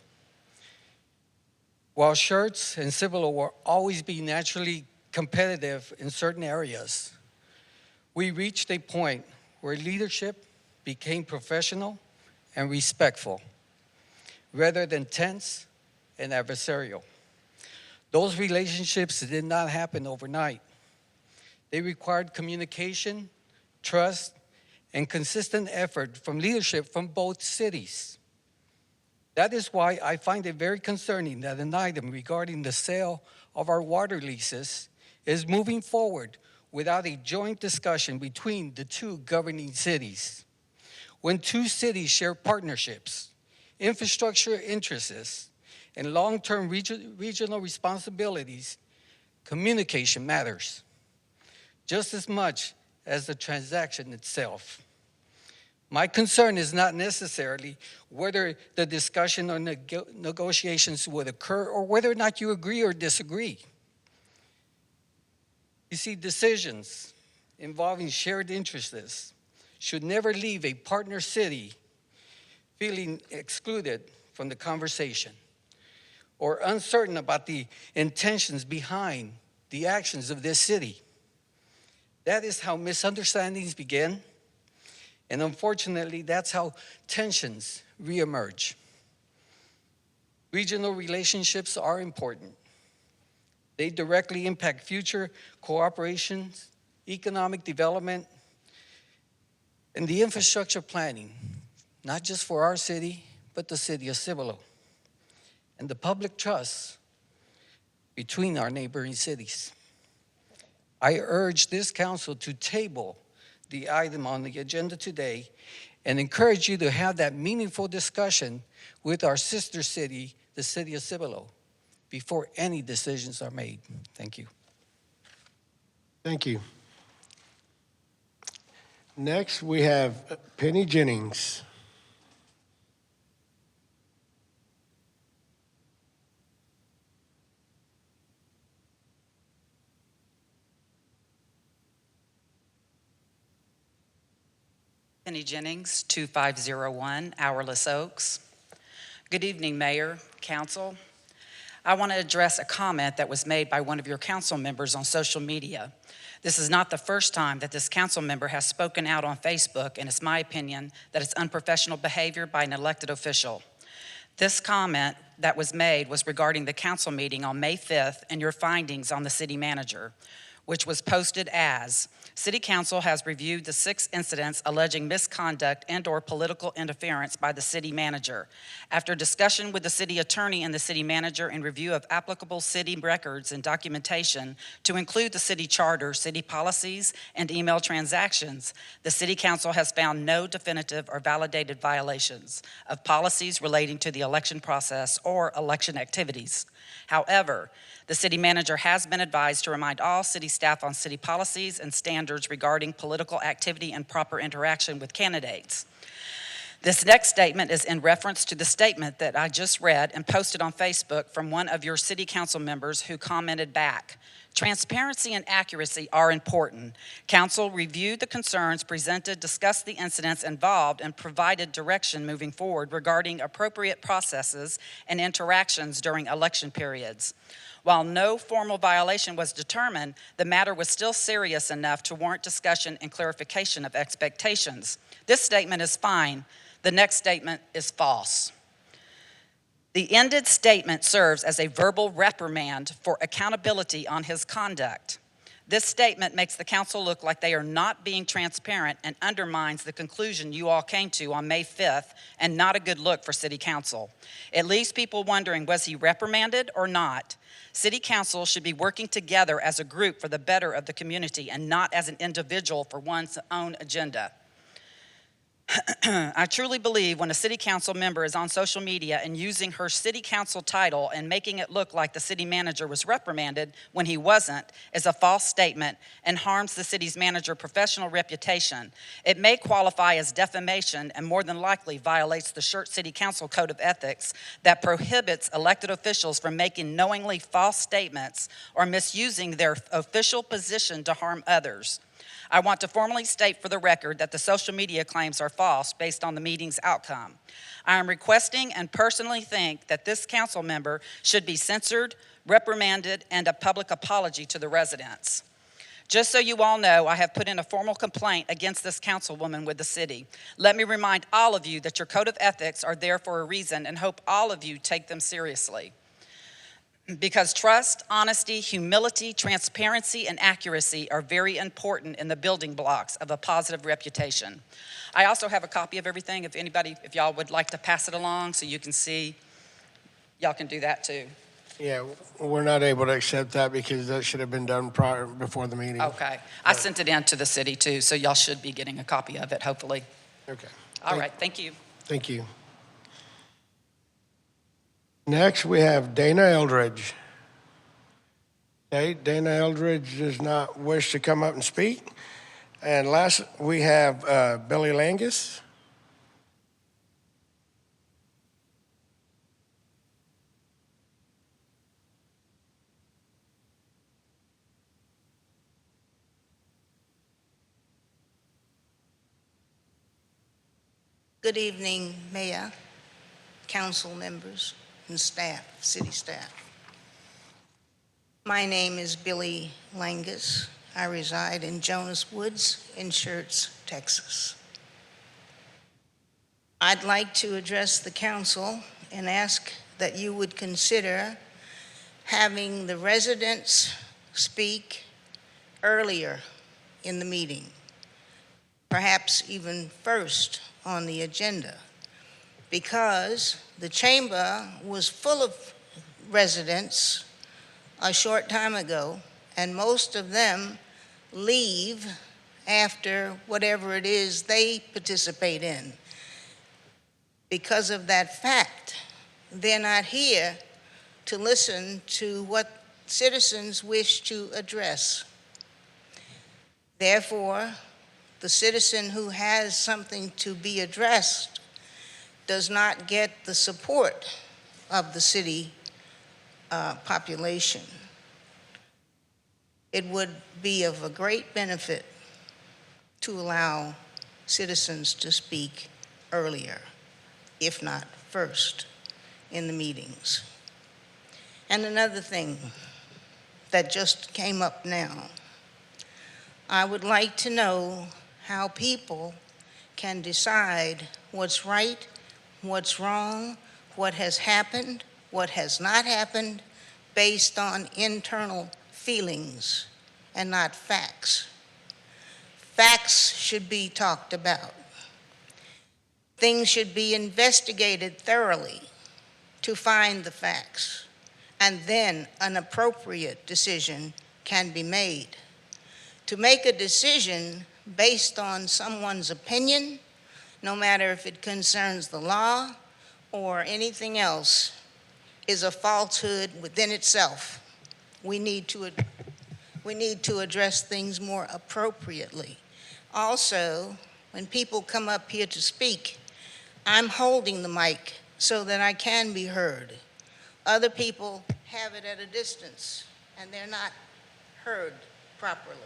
While Schertz and Cibolo will always be naturally competitive in certain areas, we reached a point where leadership became professional and respectful, rather than tense and adversarial. Those relationships did not happen overnight. They required communication, trust, and consistent effort from leadership from both cities. That is why I find it very concerning that an item regarding the sale of our water leases is moving forward without a joint discussion between the 2 governing cities. When 2 cities share partnerships, infrastructure interests, and long-term regional responsibilities, communication matters just as much as the transaction itself. My concern is not necessarily whether the discussion or negotiations would occur or whether or not you agree or disagree. You see, decisions involving shared interests should never leave a partner city feeling excluded from the conversation or uncertain about the intentions behind the actions of this city. That is how misunderstandings begin, and unfortunately, that's how tensions reemerge. Regional relationships are important. They directly impact future cooperation, economic development, and the infrastructure planning, not just for our city, but the city of Cibolo, and the public trust between our neighboring cities. I urge this council to table the item on the agenda today and encourage you to have that meaningful discussion with our sister city, the city of Cibolo. before any decisions are made. Thank you. Thank you. Next, we have Penny Jennings. Penny Jennings, 2501 Hourless Oaks. Good evening, Mayor, Council. I want to address a comment that was made by one of your council members on social media. This is not the first time that this council member has spoken out on Facebook, and it's my opinion that it's unprofessional behavior by an elected official. This comment that was made was regarding the council meeting on May 5th and your findings on the city manager, which was posted as, City Council has reviewed the 6 incidents alleging misconduct and/or political interference by the city manager. After discussion with the city attorney and the city manager and review of applicable city records and documentation to include the city charter, city policies, and email transactions, the City Council has found no definitive or validated violations of policies relating to the election process or election activities. However, the city manager has been advised to remind all city staff on city policies and standards regarding political activity and proper interaction with candidates. This next statement is in reference to the statement that I just read and posted on Facebook from one of your city council members who commented back. Transparency and accuracy are important. Council reviewed the concerns presented, discussed the incidents involved, and provided direction moving forward regarding appropriate processes and interactions during election periods. While no formal violation was determined, the matter was still serious enough to warrant discussion and clarification of expectations. This statement is fine. The next statement is false. The ended statement serves as a verbal reprimand for accountability on his conduct. This statement makes the council look like they are not being transparent and undermines the conclusion you all came to on May 5th, and not a good look for City Council. It leaves people wondering, was he reprimanded or not? City Council should be working together as a group for the better of the community and not as an individual for one's own agenda. I truly believe when a city council member is on social media and using her city council title and making it look like the city manager was reprimanded when he wasn't is a false statement and harms the city's manager's professional reputation. It may qualify as defamation and more than likely violates the Schertz City Council Code of Ethics that prohibits elected officials from making knowingly false statements or misusing their official position to harm others. I want to formally state for the record that the social media claims are false based on the meeting's outcome. I am requesting and personally think that this council member should be censored, reprimanded, and a public apology to the residents. Just so you all know, I have put in a formal complaint against this councilwoman with the city. Let me remind all of you that your code of ethics are there for a reason and hope all of you take them seriously. Because trust, honesty, humility, transparency, and accuracy are very important in the building blocks of a positive reputation. I also have a copy of everything if y'all would like to pass it along so you can see, y'all can do that too. Yeah, we're not able to accept that because that should have been done before the meeting. Okay. I sent it in to the city too, so y'all should be getting a copy of it, hopefully. Okay. All right, thank you. Thank you. Next, we have Dana Eldridge. Okay, Dana Eldridge does not wish to come up and speak. And last, we have Billy Langus. Good evening, Mayor, council members, and staff, city staff. My name is Billy Langus. I reside in Jonas Woods in Schertz, Texas. I'd like to address the council and ask that you would consider having the residents speak earlier in the meeting, perhaps even first on the agenda, because the chamber was full of residents a short time ago, and most of them leave after whatever it is they participate in. Because of that fact, they're not here to listen to what citizens wish to address. Therefore, the citizen who has something to be addressed does not get the support of the city population. It would be of a great benefit to allow citizens to speak earlier, if not first, in the meetings. And another thing that just came up now, I would like to know how people can decide what's right, what's wrong, what has happened, what has not happened, based on internal feelings and not facts. Facts should be talked about. Things should be investigated thoroughly to find the facts, and then an appropriate decision can be made. To make a decision based on someone's opinion, no matter if it concerns the law or anything else, is a falsehood within itself. We need to address things more appropriately. Also, when people come up here to speak, I'm holding the mic so that I can be heard. Other people have it at a distance, and they're not heard properly.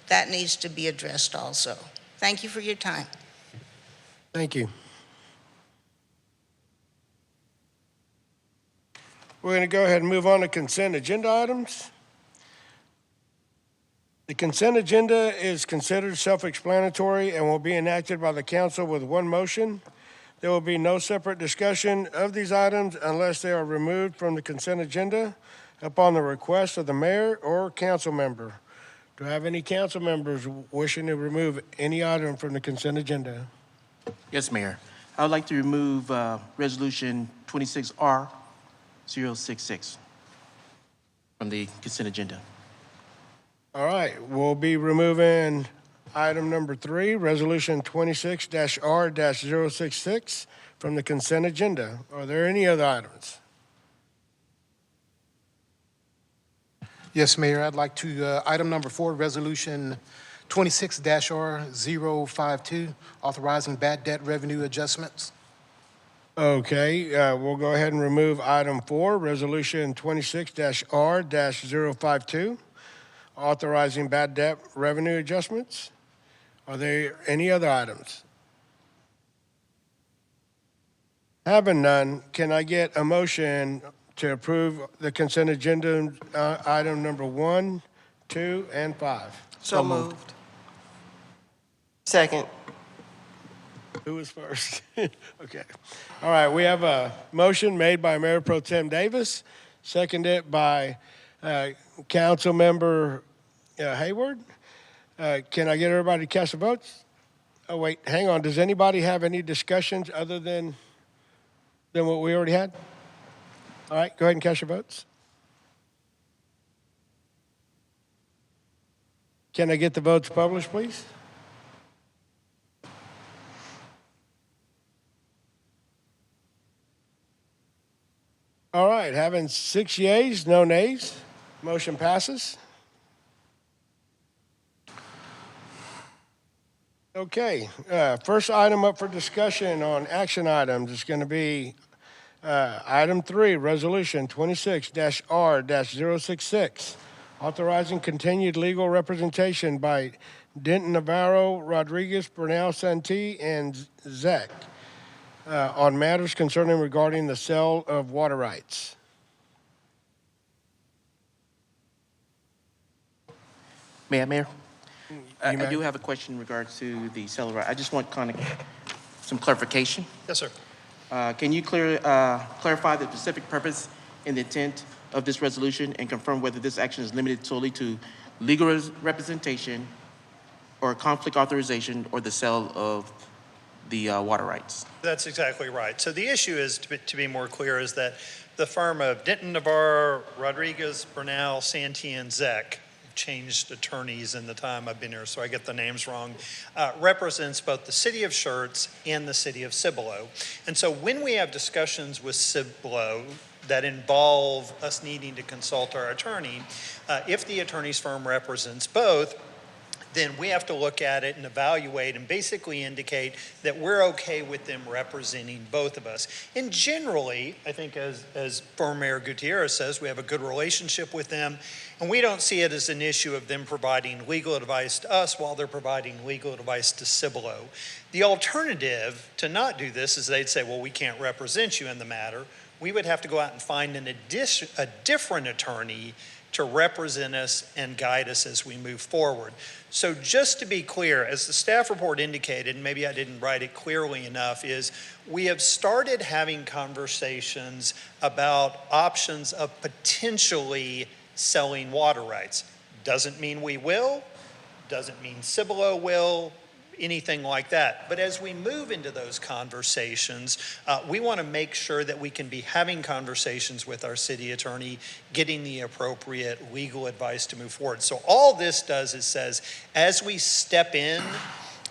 That needs to be addressed also. Thank you for your time. Thank you. We're going to go ahead and move on to consent agenda items. The consent agenda is considered self-explanatory and will be enacted by the council with one motion. There will be no separate discussion of these items unless they are removed from the consent agenda upon the request of the mayor or council member. Do I have any council members wishing to remove any item from the consent agenda? Yes, Mayor. I would like to remove Resolution 26R066 from the consent agenda. All right, we'll be removing item number 3, Resolution 26-R-066 from the consent agenda. Are there any other items? Yes, Mayor, I'd like to, item number 4, Resolution 26-R052, authorizing bad debt revenue adjustments. Okay, we'll go ahead and remove item 4, Resolution 26-R-052, authorizing bad debt revenue adjustments. Are there any other items? Having none, can I get a motion to approve the consent agenda, item number 1, 2, and 5? So moved. Second. Who was first? Okay. All right, we have a motion made by Mayor Pro Tem Davis, seconded by Council Member Hayward. Can I get everybody to cast their votes? Oh, wait, hang on. Does anybody have any discussions other than what we already had? All right, go ahead and cast your votes. Can I get the votes published, please? All right, having 6 yeas, no nays, motion passes. Okay, first item up for discussion on action items is going to be item 3, Resolution 26-R-066, authorizing continued legal representation by Denton Navarro, Rodriguez, Bernal Santee, and Zek on matters concerning regarding the sale of water rights. Mayor? I may. do have a question in regards to the seller. I just want kind of some clarification. Yes, sir. Can you clarify the specific purpose and the intent of this resolution and confirm whether this action is limited solely to legal representation or conflict authorization or the sale of the water rights? That's exactly right. So the issue is, to be more clear, is that the firm of Denton Navarro, Rodriguez, Bernal, Santee, and Zek, changed attorneys in the time I've been here, so I get the names wrong, represents both the city of Schertz and the city of Cibolo. And so when we have discussions with Cibolo, that involve us needing to consult our attorney, if the attorney's firm represents both, then we have to look at it and evaluate and basically indicate that we're okay with them representing both of us. And generally, I think as former Mayor Gutierrez says, we have a good relationship with them, and we don't see it as an issue of them providing legal advice to us while they're providing legal advice to Cibolo. The alternative to not do this is they'd say, well, we can't represent you in the matter. We would have to go out and find a different attorney to represent us and guide us as we move forward. So just to be clear, as the staff report indicated, and maybe I didn't write it clearly enough, is we have started having conversations about options of potentially selling water rights. Doesn't mean we will, doesn't mean Cibolo will, anything like that. But as we move into those conversations, we want to make sure that we can be having conversations with our city attorney, getting the appropriate legal advice to move forward. So all this does is says, as we step in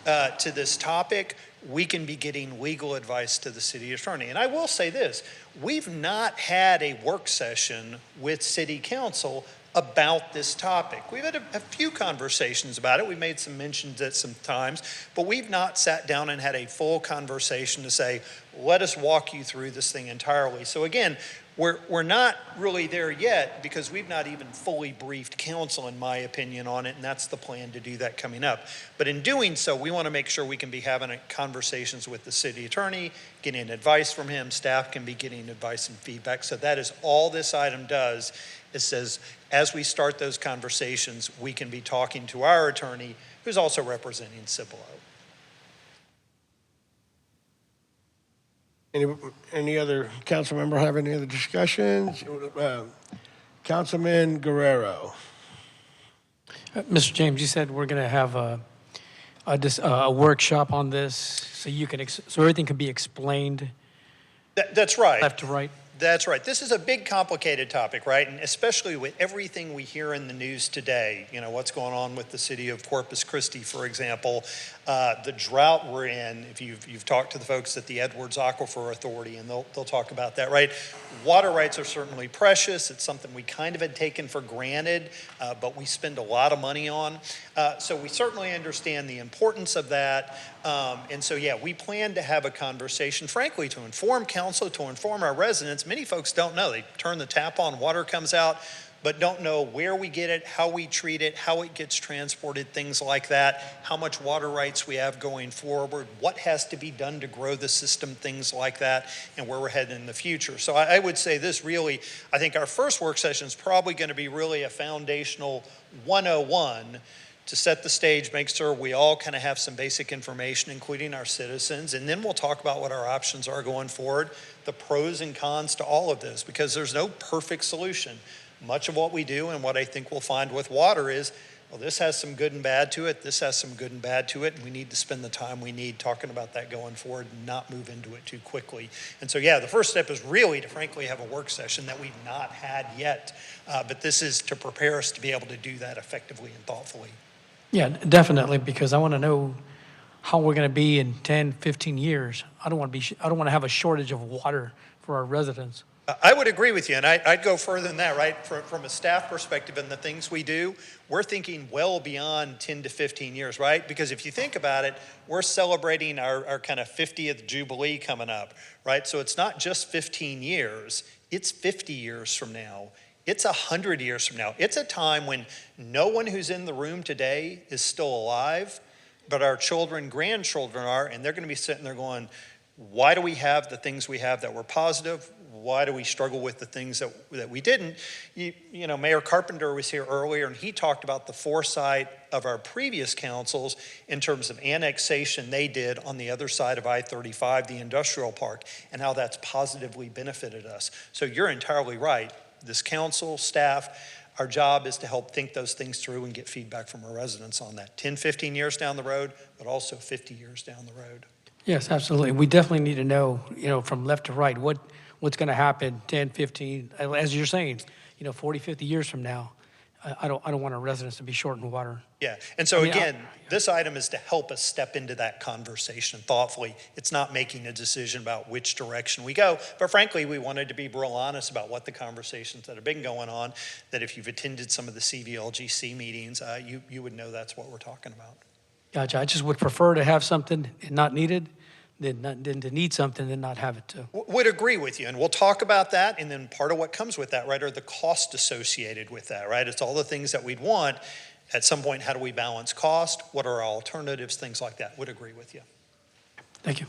to this topic, we can be getting legal advice to the city attorney. And I will say this, we've not had a work session with city council about this topic. We've had a few conversations about it. We've made some mentions at some times, but we've not sat down and had a full conversation to say, let us walk you through this thing entirely. So again, we're not really there yet because we've not even fully briefed council, in my opinion, on it, and that's the plan to do that coming up. But in doing so, we want to make sure we can be having conversations with the city attorney, getting advice from him, staff can be getting advice and feedback. So that is all this item does. It says, as we start those conversations, we can be talking to our attorney, who's also representing Cibolo. Any other council member have any other discussions? Councilman Guerrero. Mr. James, you said we're going to have a workshop on this so you can so everything can be explained That's right. left to right. That's right. This is a big, complicated topic, right? And especially with everything we hear in the news today, you know, what's going on with the city of Corpus Christi, for example, the drought we're in, if you've talked to the folks at the Edwards Aquifer Authority, and they'll talk about that, right? Water rights are certainly precious. It's something we kind of had taken for granted, but we spend a lot of money on. So we certainly understand the importance of that. And so, yeah, we plan to have a conversation, frankly, to inform council, to inform our residents. Many folks don't know. They turn the tap on, water comes out, but don't know where we get it, how we treat it, how it gets transported, things like that, how much water rights we have going forward, what has to be done to grow the system, things like that, and where we're headed in the future. So I would say this really, I think our first work session is probably going to be really a foundational 101 to set the stage, make sure we all kind of have some basic information, including our citizens, and then we'll talk about what our options are going forward, the pros and cons to all of this, because there's no perfect solution. Much of what we do and what I think we'll find with water is, well, this has some good and bad to it, this has some good and bad to it, and we need to spend the time we need talking about that going forward and not move into it too quickly. And so, yeah, the first step is really to frankly have a work session that we've not had yet, but this is to prepare us to be able to do that effectively and thoughtfully. Yeah, definitely, because I want to know how we're going to be in 10, 15 years. I don't want to have a shortage of water for our residents. I would agree with you, and I'd go further than that, right? From a staff perspective and the things we do, we're thinking well beyond 10 to 15 years, right? Because if you think about it, we're celebrating our kind of 50th Jubilee coming up, right? So it's not just 15 years, it's 50 years from now. It's 100 years from now. It's a time when no one who's in the room today is still alive, but our children, grandchildren are, and they're going to be sitting there going, why do we have the things we have that were positive? Why do we struggle with the things that we didn't? You know, Mayor Carpenter was here earlier, and he talked about the foresight of our previous councils in terms of annexation they did on the other side of I-35, the industrial park, and how that's positively benefited us. So you're entirely right. This council, staff, our job is to help think those things through and get feedback from our residents on that. 10, 15 years down the road, but also 50 years down the road. Yes, absolutely. We definitely need to know, from left to right, what's going to happen 10, 15, as you're saying, 40, 50 years from now. I don't want our residents to be short in water. Yeah, and so I mean, again, this item is to help us step into that conversation thoughtfully. It's not making a decision about which direction we go, but frankly, we wanted to be real honest about what the conversations that have been going on, that if you've attended some of the CVLGC meetings, you would know that's what we're talking about. Gotcha. I just would prefer to have something and not needed than to need something and not have it too. Would agree with you, and we'll talk about that, and then part of what comes with that, right, are the costs associated with that, right? It's all the things that we'd want. At some point, how do we balance cost? What are our alternatives? Things like that. Would agree with you. Thank you.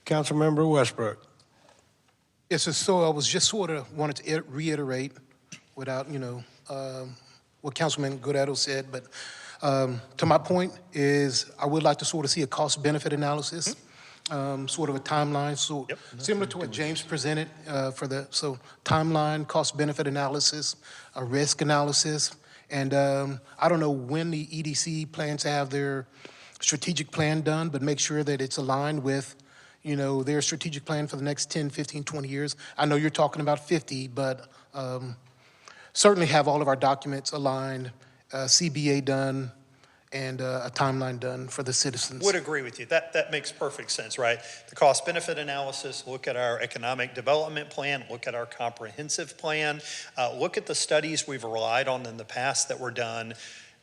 Councilmember Westbrook. Yes, sir. So I was just sort of wanted to reiterate without, what Councilman Guerrero said, but to my point is I would like to sort of see a cost-benefit analysis, sort of a timeline, so similar to what James presented so timeline, cost-benefit analysis, a risk analysis, and I don't know when the EDC plans to have their strategic plan done, but make sure that it's aligned with, their strategic plan for the next 10, 15, 20 years. I know you're talking about 50, but certainly have all of our documents aligned, CBA done, and a timeline done for the citizens. Would agree with you. That makes perfect sense, right? The cost-benefit analysis, look at our economic development plan, look at our comprehensive plan, look at the studies we've relied on in the past that were done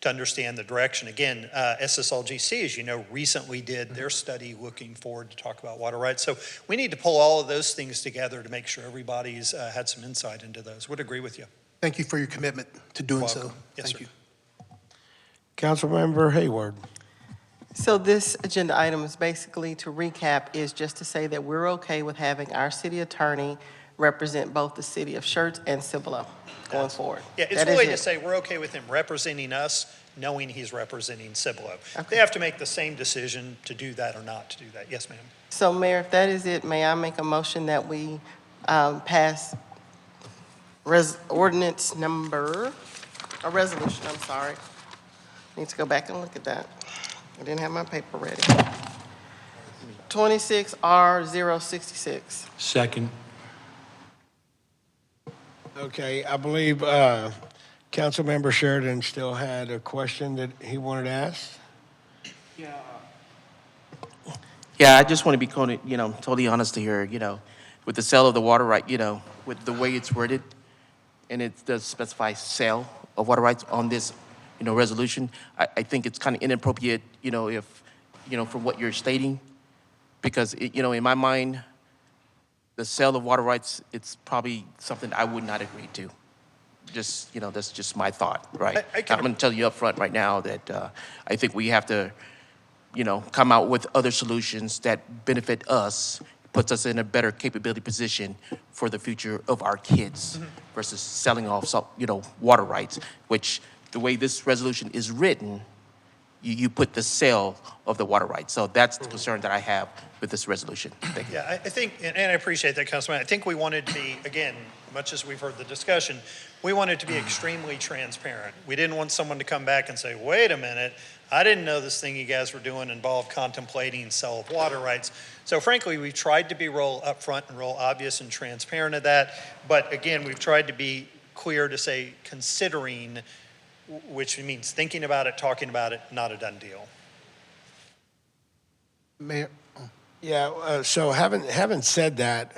to understand the direction. Again, SSLGC, as you know, recently did their study looking forward to talk about water rights. So we need to pull all of those things together to make sure everybody's had some insight into those. Would agree with you. Thank you for your commitment to doing so. Welcome. Yes, Thank sir. you. Councilmember Hayward. So this agenda item is basically, to recap, is just to say that we're okay with having our city attorney represent both the city of Schertz and Cibolo going forward. Yeah, it's That is really to it. say we're okay with him representing us, knowing he's representing Cibolo. They have to make the same decision to do that or not to do that. Yes, ma'am. So Mayor, if that is it, may I make a motion that we pass resolution, I'm sorry. Need to go back and look at that. I didn't have my paper ready. 26R066. Second. Okay, I believe Councilmember Sheridan still had a question that he wanted to ask. Yeah, I just want to be totally honest here, with the sale of the water right, with the way it's worded, and it does specify sale of water rights on this, resolution. I think it's kind of inappropriate, if, from what you're stating, because, in my mind, the sale of water rights, it's probably something I would not agree to. Just, that's just my thought, right? I'm going to tell you up front right now that I think we have to, come out with other solutions that benefit us, puts us in a better capability position for the future of our kids versus selling off, water rights, which the way this resolution is written, you put the sale of the water rights. So that's the concern that I have with this resolution. Thank you. Yeah, I think, and I appreciate that, Councilman. I think we wanted to be, again, much as we've heard the discussion, we wanted to be extremely transparent. We didn't want someone to come back and say, wait a minute, I didn't know this thing you guys were doing involved contemplating sale of water rights. So frankly, we've tried to be real upfront and real obvious and transparent of that. But again, we've tried to be clear to say considering, which means thinking about it, talking about it, not a done deal. Mayor? Yeah, so having said that,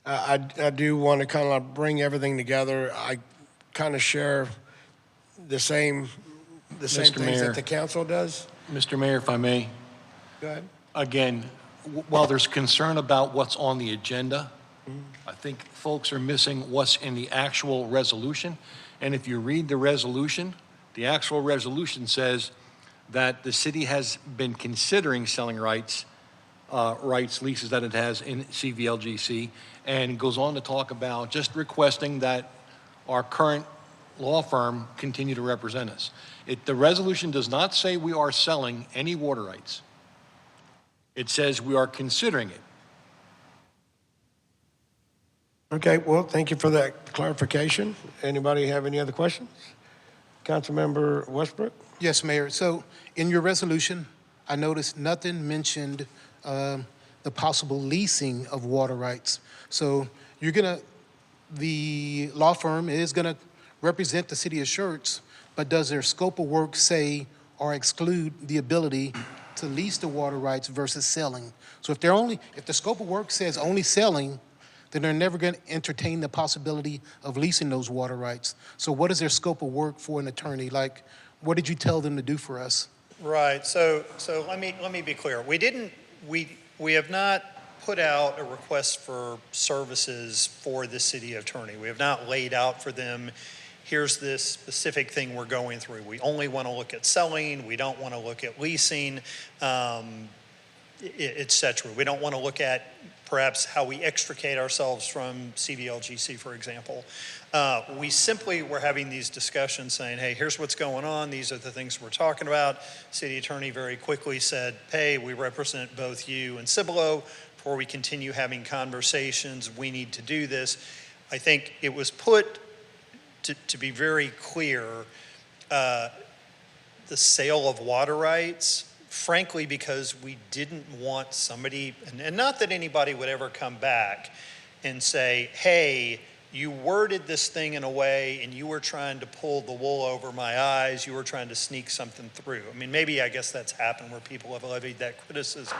I do want to kind of bring everything together. I kind of share the same things Mayor. that the council does. Mr. Mayor, if I may, Go ahead. again, while there's concern about what's on the agenda, I think folks are missing what's in the actual resolution. And if you read the resolution, the actual resolution says that the city has been considering selling rights, leases that it has in CVLGC, and goes on to talk about just requesting that our current law firm continue to represent us. The resolution does not say we are selling any water rights. It says we are considering it. Okay, well, thank you for that clarification. Anybody have any other questions? Councilmember Westbrook? Yes, Mayor. So in your resolution, I noticed nothing mentioned the possible leasing of water rights. So the law firm is gonna represent the city of Schertz, but does their scope of work say or exclude the ability to lease the water rights versus selling? So if the scope of work says only selling, then they're never going to entertain the possibility of leasing those water rights. So what is their scope of work for an attorney? Like, what did you tell them to do for us? Right, so let me be clear. We have not put out a request for services for the city attorney. We have not laid out for them, here's this specific thing we're going through. We only want to look at selling, we don't want to look at leasing, et cetera. We don't want to look at perhaps how we extricate ourselves from CVLGC, for example. We simply were having these discussions saying, hey, here's what's going on. These are the things we're talking about. City attorney very quickly said, hey, we represent both you and Cibolo. Before we continue having conversations, we need to do this. I think it was put, to be very clear, the sale of water rights, frankly, because we didn't want somebody, and not that anybody would ever come back and say, hey, you worded this thing in a way and you were trying to pull the wool over my eyes, you were trying to sneak something through. I mean, maybe I guess that's happened where people have levied that criticism.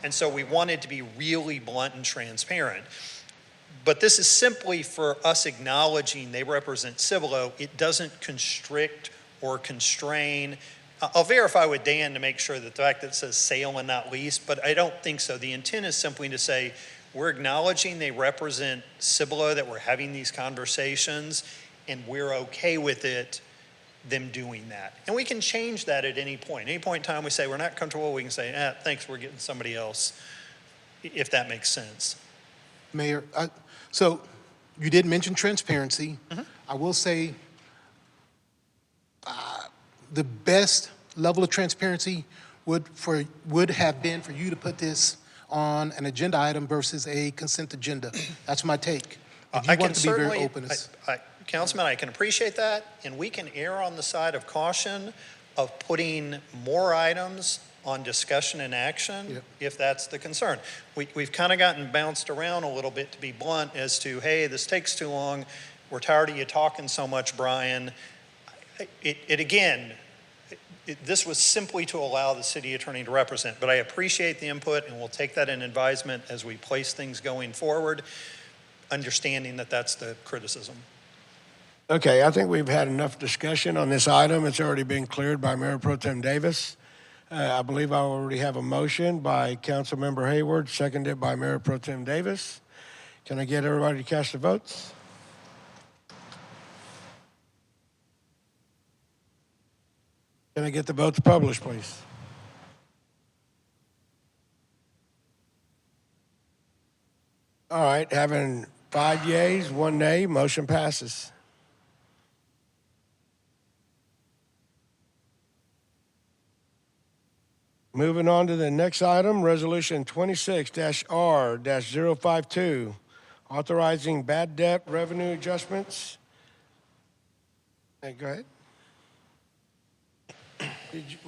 And so we wanted to be really blunt and transparent. But this is simply for us acknowledging they represent Cibolo. It doesn't constrict or constrain. I'll verify with Dan to make sure that the fact that it says sale and not lease, but I don't think so. The intent is simply to say, we're acknowledging they represent Cibolo, that we're having these conversations, and we're okay with it, them doing that. And we can change that at any point. Any point in time we say we're not comfortable, we can say, thanks, we're getting somebody else, if that makes sense. Mayor, so you did mention transparency. I will say the best level of transparency would have been for you to put this on an agenda item versus a consent agenda. That's my take. If you want to be very open. Councilman, I can appreciate that, and we can err on the side of caution of putting more items on discussion and action, if that's the concern. We've kind of gotten bounced around a little bit, to be blunt, as to, hey, this takes too long, we're tired of you talking so much, Brian. This was simply to allow the city attorney to represent, but I appreciate the input, and we'll take that in advisement as we place things going forward, understanding that that's the criticism. Okay, I think we've had enough discussion on this item. It's already been cleared by Mayor Pro Tem Davis. I believe I already have a motion by Councilmember Hayward, seconded by Mayor Pro Tem Davis. Can I get everybody to cast their votes? Can I get the votes published, please? All right, having 5 yeas, 1 nay, motion passes. Moving on to the next item, Resolution 26-R-052, authorizing bad debt revenue adjustments. Hey, go ahead.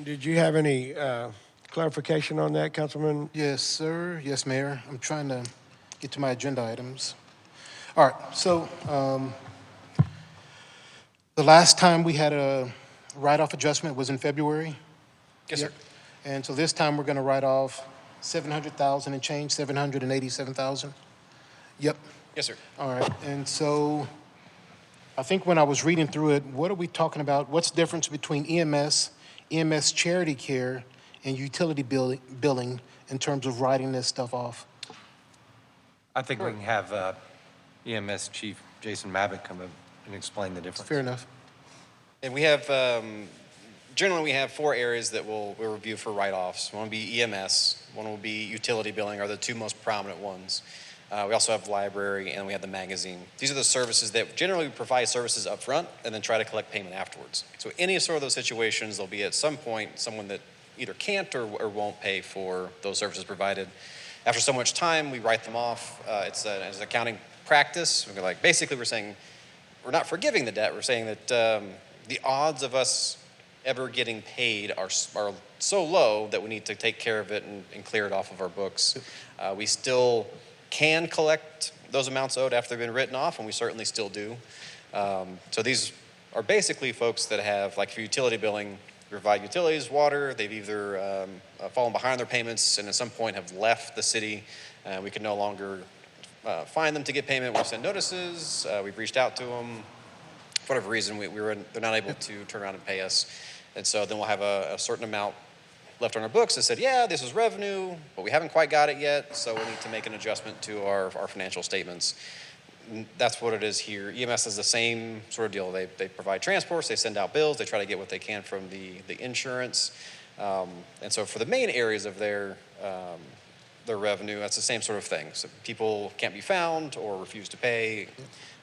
Did you have any clarification on that, Councilman? Yes, sir. Yes, Mayor. I'm trying to get to my agenda items. All right, so the last time we had a write-off adjustment was in February. Yes, sir. And so this time we're going to write off 700,000 and change, 787,000. Yep. Yes, sir. All right. And so I think when I was reading through it, what are we talking about? What's the difference between EMS charity care, and utility billing in terms of writing this stuff off? I think we can have EMS Chief Jason Mabbitt come up and explain the difference. Fair enough. And we have, generally we have 4 areas that we'll review for write-offs. One will be EMS, one will be utility billing, are the 2 most prominent ones. We also have library, and we have the magazine. These are the services that generally provide services up front and then try to collect payment afterwards. So any sort of those situations, there'll be at some point someone that either can't or won't pay for those services provided. After so much time, we write them off. It's an accounting practice. Basically, we're saying we're not forgiving the debt. We're saying that the odds of us ever getting paid are so low that we need to take care of it and clear it off of our books. We still can collect those amounts owed after they've been written off, and we certainly still do. So these are basically folks that have, like for utility billing, provide utilities, water, they've either fallen behind their payments and at some point have left the city. We can no longer find them to get payment. We send notices, we've reached out to them. For whatever reason, they're not able to turn around and pay us. And so then we'll have a certain amount left on our books that said, yeah, this is revenue, but we haven't quite got it yet, so we need to make an adjustment to our financial statements. That's what it is here. EMS is the same sort of deal. They provide transports, they send out bills, they try to get what they can from the insurance. And so for the main areas of their revenue, that's the same sort of thing. So people can't be found or refuse to pay.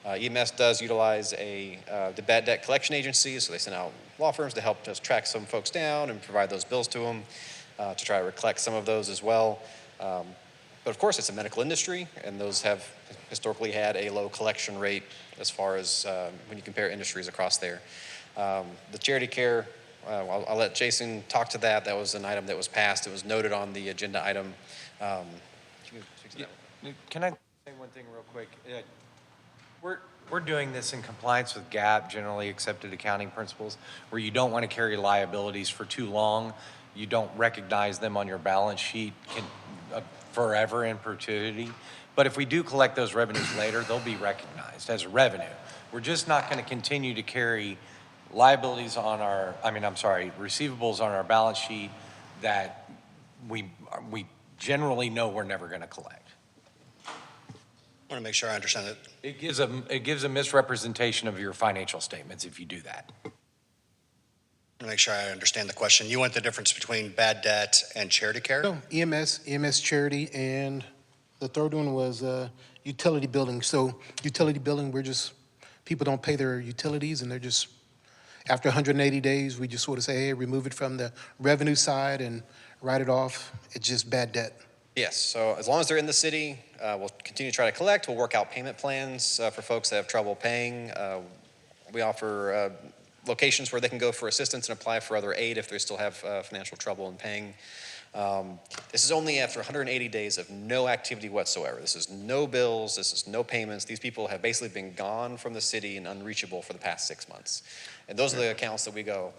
EMS does utilize the bad debt collection agency, so they send out law firms to help us track some folks down and provide those bills to them to try to collect some of those as well. But of course, it's a medical industry, and those have historically had a low collection rate as far as when you compare industries across there. The charity care, I'll let Jason talk to that. That was an item that was passed. It was noted on the agenda item. Can I say one thing real quick? We're doing this in compliance with GAAP, generally accepted accounting principles, where you don't want to carry liabilities for too long. You don't recognize them on your balance sheet forever in perpetuity. But if we do collect those revenues later, they'll be recognized as revenue. We're just not going to continue to carry liabilities on receivables on our balance sheet that we generally know we're never going to collect. I want to make sure I understand it. It gives a misrepresentation of your financial statements if you do that. I want to make sure I understand the question. You want the difference between bad debt and charity care? No, EMS charity, and the third one was utility billing. So utility billing, people don't pay their utilities, and they're just, after 180 days, we just sort of say, hey, remove it from the revenue side and write it off. It's just bad debt. Yes, so as long as they're in the city, we'll continue to try to collect. We'll work out payment plans for folks that have trouble paying. We offer locations where they can go for assistance and apply for other aid if they still have financial trouble in paying. This is only after 180 days of no activity whatsoever. This is no bills, this is no payments. These people have basically been gone from the city and unreachable for the past 6 months. And those are the accounts that we go,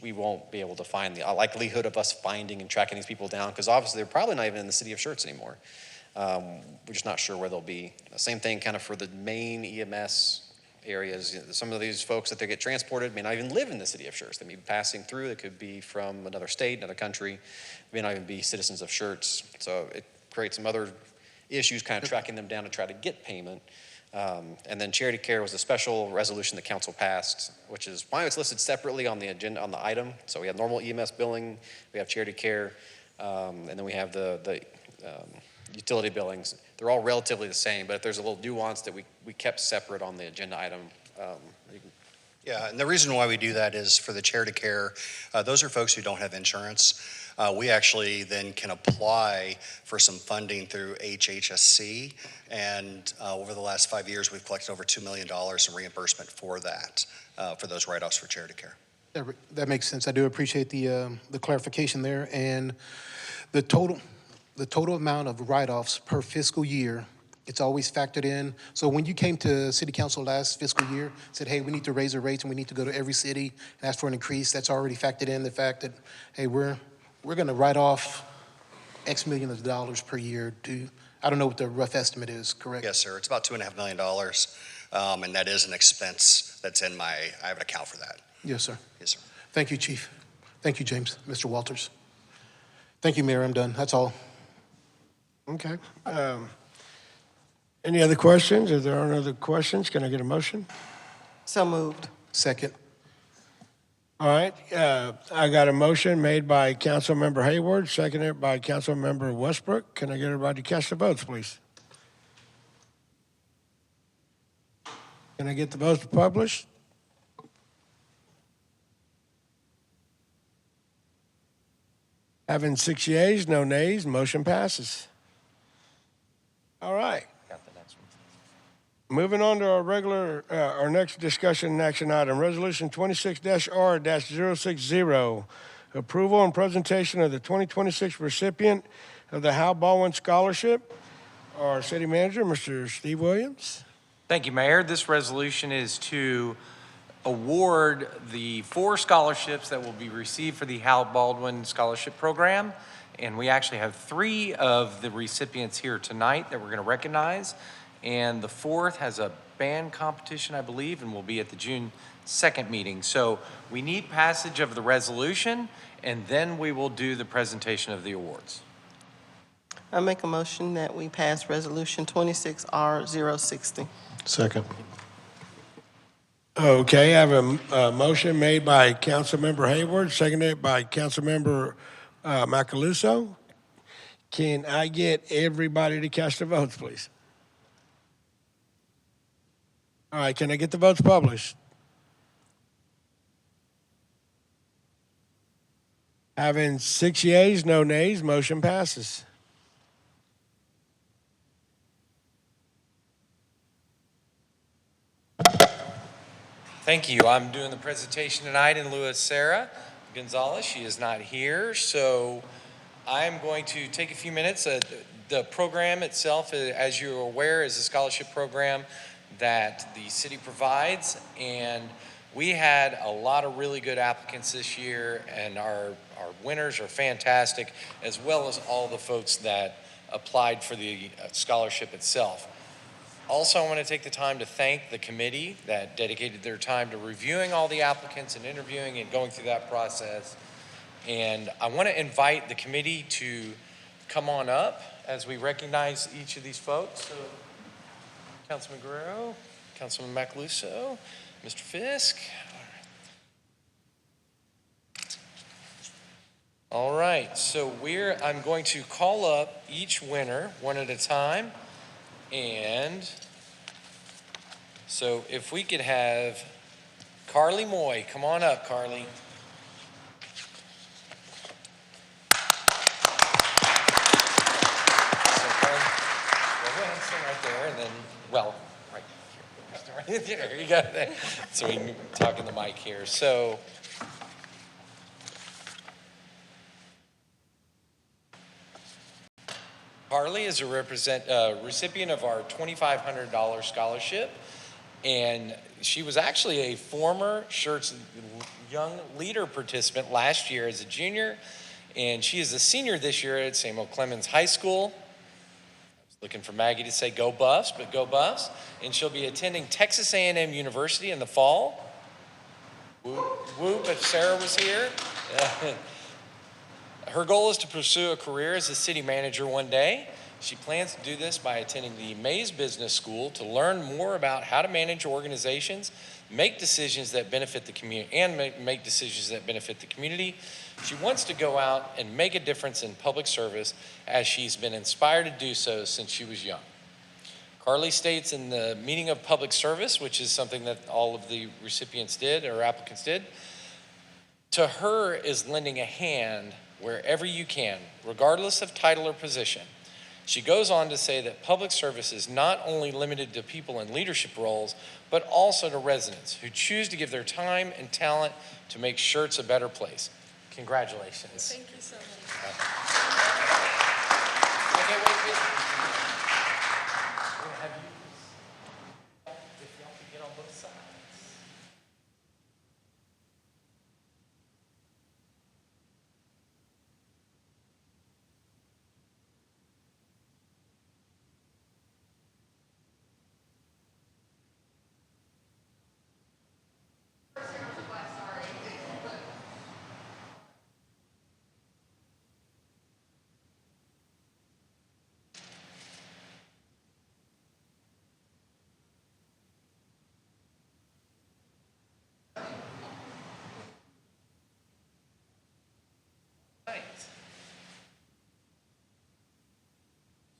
we won't be able to find the likelihood of us finding and tracking these people down, because obviously they're probably not even in the city of Schertz anymore. We're just not sure where they'll be. Same thing kind of for the main EMS areas. Some of these folks that they get transported may not even live in the city of Schertz. They may be passing through. They could be from another state, another country. They may not even be citizens of Schertz. So it creates some other issues kind of tracking them down to try to get payment. And then charity care was a special resolution that council passed, which is why it's listed separately on the agenda, on the item. So we have normal EMS billing, we have charity care, and then we have the utility billings. They're all relatively the same, but if there's a little nuance that we kept separate on the agenda item. Yeah, and the reason why we do that is for the charity care, those are folks who don't have insurance. We actually then can apply for some funding through HHSC, and over the last 5 years, we've collected over $2 million in reimbursement for that, for those write-offs for charity care. That makes sense. I do appreciate the clarification there. And the total amount of write-offs per fiscal year, it's always factored in. So when you came to City Council last fiscal year, said, hey, we need to raise the rates and we need to go to every city and ask for an increase, that's already factored in the fact that, hey, we're going to write off X million of dollars per year to, I don't know what the rough estimate is, correct? Yes, sir. It's about $2.5 million, and that is an expense that's I have an account for that. Yes, sir. Yes, sir. Thank you, Chief. Thank you, James. Mr. Walters. Thank you, Mayor. I'm done. That's all. Okay. Any other questions? If there are no other questions, can I get a motion? So moved. Second. All right. I got a motion made by Councilmember Hayward, seconded by Councilmember Westbrook. Can I get everybody to cast their votes, please? Can I get the votes published? Having 6 yeas, no nays, motion passes. All right. Got the next one. Moving on to our next discussion and action item, Resolution 26-R-060, approval and presentation of the 2026 recipient of the Hal Baldwin Scholarship. Our city manager, Mr. Steve Williams. Thank you, Mayor. This resolution is to award the 4 scholarships that will be received for the Hal Baldwin Scholarship Program. And we actually have 3 of the recipients here tonight that we're going to recognize. And the 4th has a band competition, I believe, and will be at the June 2nd meeting. So we need passage of the resolution, and then we will do the presentation of the awards. I make a motion that we pass Resolution 26R060. Second. Okay, I have a motion made by Councilmember Hayward, seconded by Councilmember Macaluso. Can I get everybody to cast their votes, please? All right, can I get the votes published? Having 6 yeas, no nays, motion passes. Thank you. I'm doing the presentation tonight in lieu of Sarah Gonzalez. She is not here, so I'm going to take a few minutes. The program itself, as you're aware, is a scholarship program that the city provides, and we had a lot of really good applicants this year, and our winners are fantastic, as well as all the folks that applied for the scholarship itself. Also, I want to take the time to thank the committee that dedicated their time to reviewing all the applicants and interviewing and going through that process. And I want to invite the committee to come on up as we recognize each of these folks. So, Councilman Guerrero, Councilman Macaluso, Mr. Fisk. All right, so I'm going to call up each winner one at a time. And so if we could have Carly Moy, come on up, Carly. So Carly, well, go ahead and stand right there, and then, well, right here. There you go. So we can talk in the mic here. So Carly is a recipient of our $2,500 scholarship, and she was actually a former Schertz Young Leader participant last year as a junior, and she is a senior this year at Samuel Clemens High School. I was looking for Maggie to say go Buffs, but go Buffs, and she'll be attending Texas A&M University in the fall. Whoop if Sarah was here. Her goal is to pursue a career as a city manager one day. She plans to do this by attending the Mays Business School to learn more about how to manage organizations, make decisions that benefit the community, and make decisions that benefit the community. She wants to go out and make a difference in public service, as she's been inspired to do so since she was young. Carly states in the meeting of public service, which is something that all of the recipients did, or applicants did, to her is lending a hand wherever you can, regardless of title or position. She goes on to say that public service is not only limited to people in leadership roles, but also to residents who choose to give their time and talent to make Schertz a better place. Congratulations. Thank you so much. Okay, wait. We're gonna have you, if y'all could get on both sides.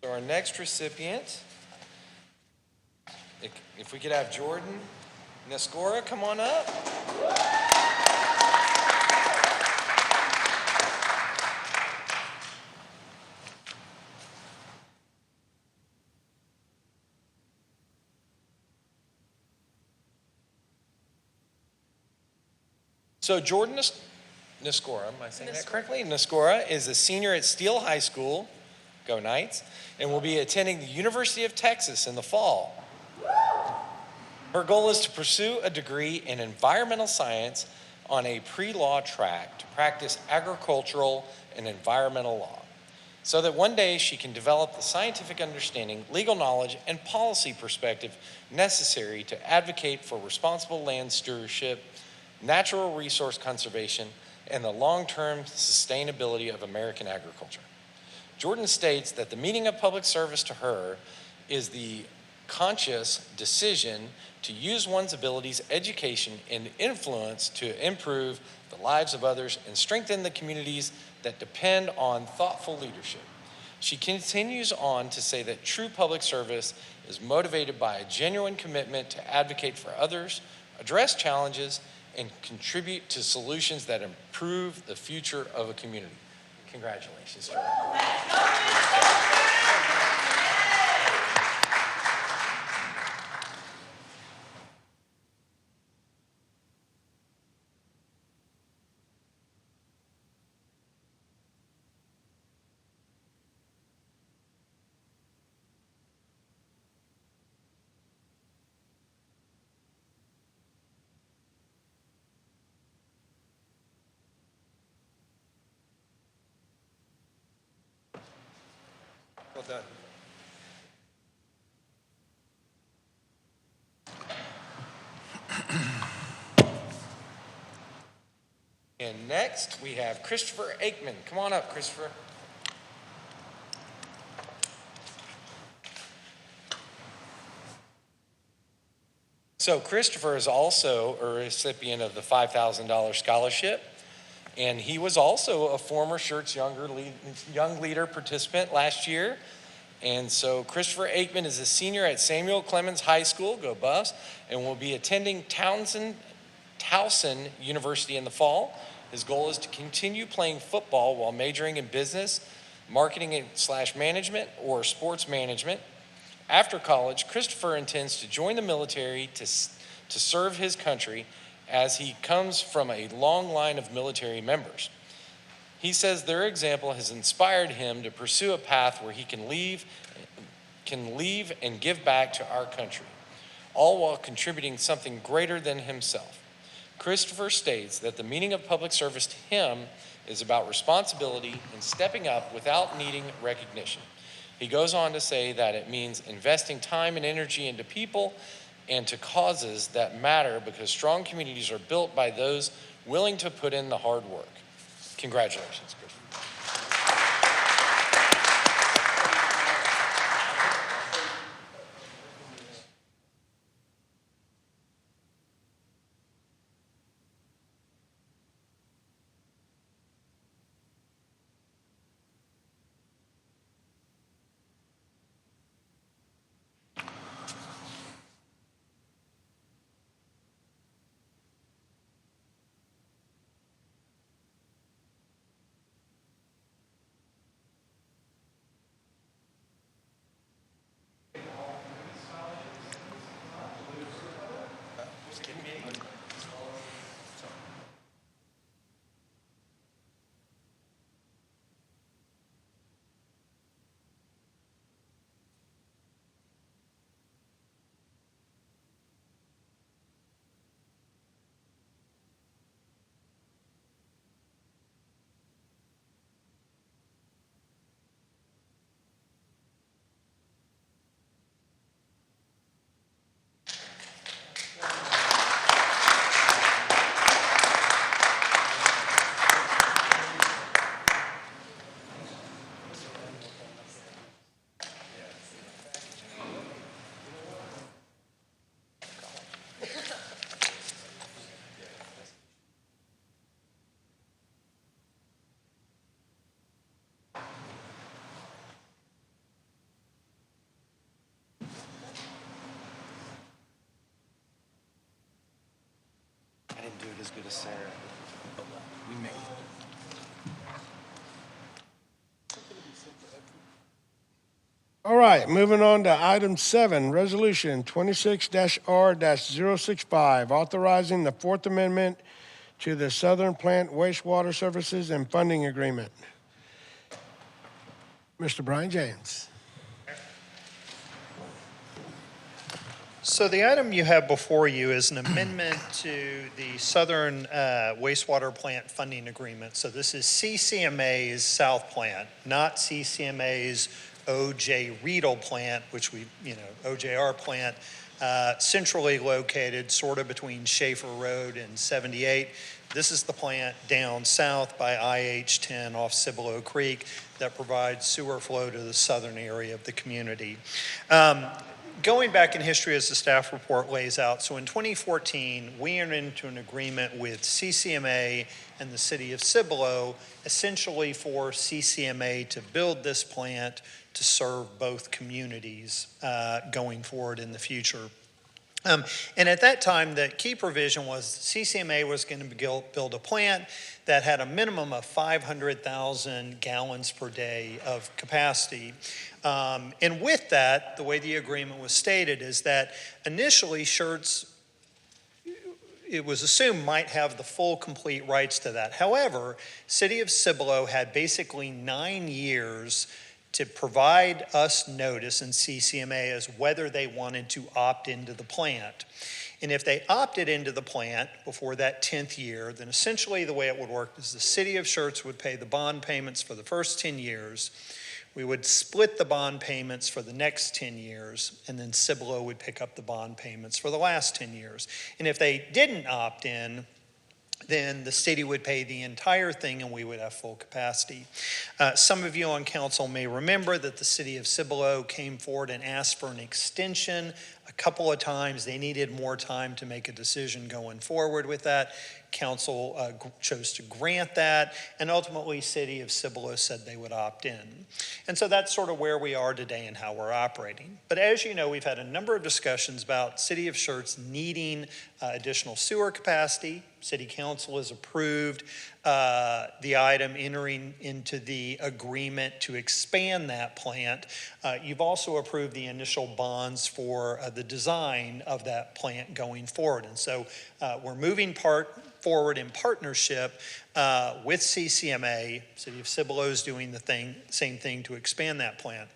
So our next recipient, if we could have Jordan Nescora come on up. So Jordan Nescora, am I saying that correctly? Nescora is a senior at Steele High School, go Knights, and will be attending the University of Texas in the fall. Her goal is to pursue a degree in environmental science on a pre-law track to practice agricultural and environmental law, so that one day she can develop the scientific understanding, legal knowledge, and policy perspective necessary to advocate for responsible land stewardship, natural resource conservation, and the long-term sustainability of American agriculture. Jordan states that the meaning of public service to her is the conscious decision to use one's abilities, education, and influence to improve the lives of others and strengthen the communities that depend on thoughtful leadership. She continues on to say that true public service is motivated by a genuine commitment to advocate for others, address challenges, and contribute to solutions that improve the future of a community. Congratulations, Jordan. Well done. And next, we have Christopher Aikman. Come on up, Christopher. So Christopher is also a recipient of the $5,000 scholarship, and he was also a former Schertz Young Leader participant last year. And so Christopher Aikman is a senior at Samuel Clemens High School, go Buffs, and will be attending Towson University in the fall. His goal is to continue playing football while majoring in business, marketing / management, or sports management. After college, Christopher intends to join the military to serve his country, as he comes from a long line of military members. He says their example has inspired him to pursue a path where he can leave and give back to our country, all while contributing something greater than himself. Christopher states that the meaning of public service to him is about responsibility and stepping up without needing recognition. He goes on to say that it means investing time and energy into people and to causes that matter, because strong communities are built by those willing to put in the hard work. Congratulations, Christopher. I didn't do it as good as Sarah, but we made it. All right, moving on to item 7, Resolution 26-R-065, authorizing the Fourth Amendment to the Southern Plant Wastewater Services and Funding Agreement. Mr. Brian James. So the item you have before you is an amendment to the Southern Wastewater Plant Funding Agreement. So this is CCMA's South Plant, not CCMA's OJ Riedel Plant, which OJR plant, centrally located sort of between Schaefer Road and 78. This is the plant down south by IH-10 off Cibolo Creek that provides sewer flow to the southern area of the community. Going back in history, as the staff report lays out, so in 2014, we entered into an agreement with CCMA and the city of Cibolo, essentially for CCMA to build this plant to serve both communities going forward in the future. And at that time, the key provision was CCMA was going to build a plant that had a minimum of 500,000 gallons per day of capacity. And with that, the way the agreement was stated is that initially Schertz, it was assumed, might have the full complete rights to that. However, City of Cibolo had basically 9 years to provide us notice in CCMA as whether they wanted to opt into the plant. And if they opted into the plant before that 10th year, then essentially the way it would work is the city of Schertz would pay the bond payments for the first 10 years. We would split the bond payments for the next 10 years, and then Cibolo would pick up the bond payments for the last 10 years. And if they didn't opt in, then the city would pay the entire thing and we would have full capacity. Some of you on council may remember that the city of Cibolo came forward and asked for an extension a couple of times. They needed more time to make a decision going forward with that. Council chose to grant that, and ultimately City of Cibolo said they would opt in. And so that's sort of where we are today and how we're operating. But as you know, we've had a number of discussions about City of Schertz needing additional sewer capacity. City Council has approved the item entering into the agreement to expand that plant. You've also approved the initial bonds for the design of that plant going forward. And so we're moving forward in partnership with CCMA. City of Cibolo is doing the same thing to expand that plant.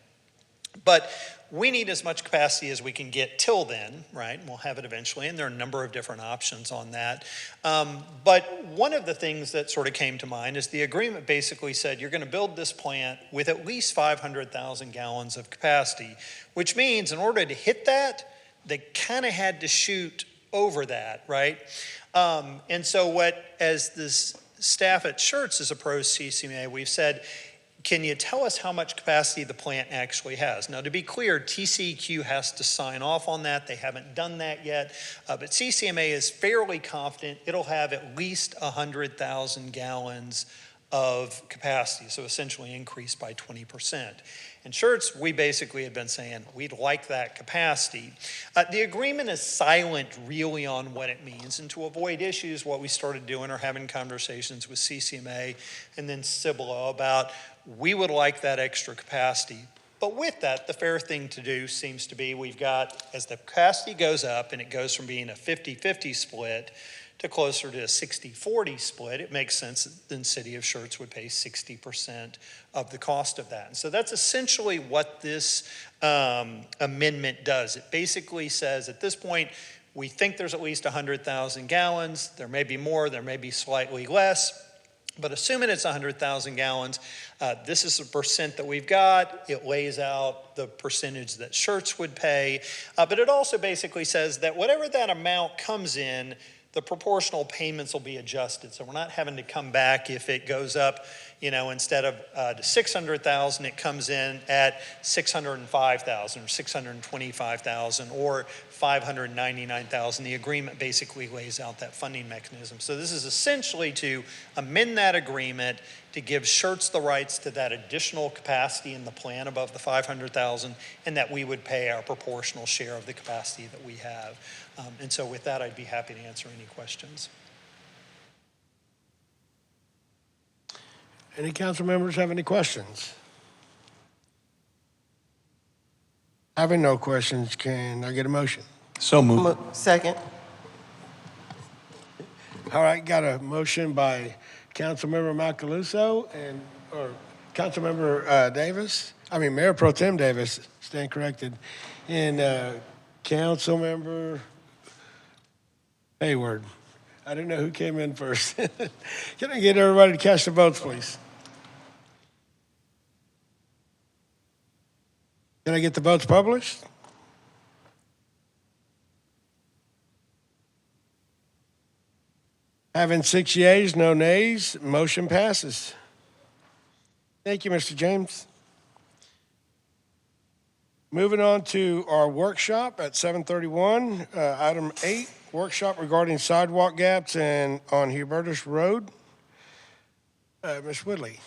But we need as much capacity as we can get till then, right? We'll have it eventually, and there are a number of different options on that. But one of the things that sort of came to mind is the agreement basically said you're going to build this plant with at least 500,000 gallons of capacity, which means in order to hit that, they kind of had to shoot over that, right? And so as this staff at Schertz has approached CCMA, we've said, can you tell us how much capacity the plant actually has? Now, to be clear, TCEQ has to sign off on that. They haven't done that yet, but CCMA is fairly confident it'll have at least 100,000 gallons of capacity, so essentially increased by 20%. And Schertz, we basically had been saying we'd like that capacity. The agreement is silent really on what it means, and to avoid issues, what we started doing are having conversations with CCMA and then Cibolo about we would like that extra capacity. But with that, the fair thing to do seems to be we've got, as the capacity goes up and it goes from being a 50-50 split to closer to a 60-40 split, it makes sense that the city of Schertz would pay 60% of the cost of that. And so that's essentially what this amendment does. It basically says at this point, we think there's at least 100,000 gallons. There may be more, there may be slightly less. But assuming it's 100,000 gallons, this is the percent that we've got. It lays out the percentage that Schertz would pay. But it also basically says that whatever that amount comes in, the proportional payments will be adjusted. So we're not having to come back if it goes up, instead of to 600,000, it comes in at 605,000 or 625,000 or 599,000. The agreement basically lays out that funding mechanism. So this is essentially to amend that agreement to give Schertz the rights to that additional capacity in the plan above the 500,000, and that we would pay our proportional share of the capacity that we have. And so with that, I'd be happy to answer any questions. Any council members have any questions? Having no questions, can I get a motion? So moved. Second. All right, got a motion by Councilmember Macaluso or Councilmember Mayor Pro Tem Davis, stand corrected, and Councilmember Hayward. I didn't know who came in first. Can I get everybody to cast their votes, please? Can I get the votes published? Having 6 yeas, no nays, motion passes. Thank you, Mr. James. Moving on to our workshop at 7:31, item 8, workshop regarding sidewalk gaps and on Hubertus Road. Ms. Woodley.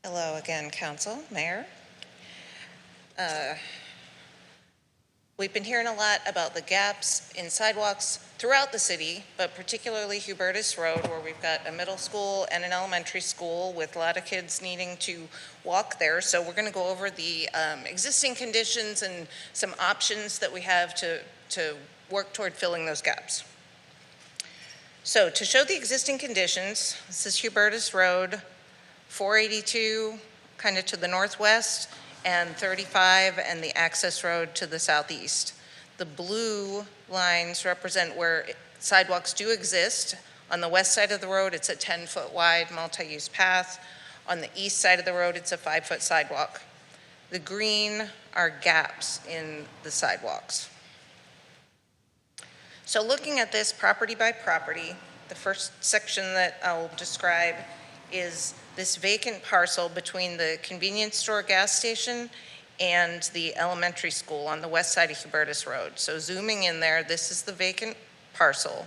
Hello again, Council, Mayor. We've been hearing a lot about the gaps in sidewalks throughout the city, but particularly Hubertus Road, where we've got a middle school and an elementary school with a lot of kids needing to walk there. So we're going to go over the existing conditions and some options that we have to work toward filling those gaps. So to show the existing conditions, this is Hubertus Road, 482 kind of to the northwest, and 35 and the access road to the southeast. The blue lines represent where sidewalks do exist. On the west side of the road, it's a 10-foot wide multi-use path. On the east side of the road, it's a 5-foot sidewalk. The green are gaps in the sidewalks. So looking at this property by property, the first section that I'll describe is this vacant parcel between the convenience store gas station and the elementary school on the west side of Hubertus Road. So zooming in there, this is the vacant parcel.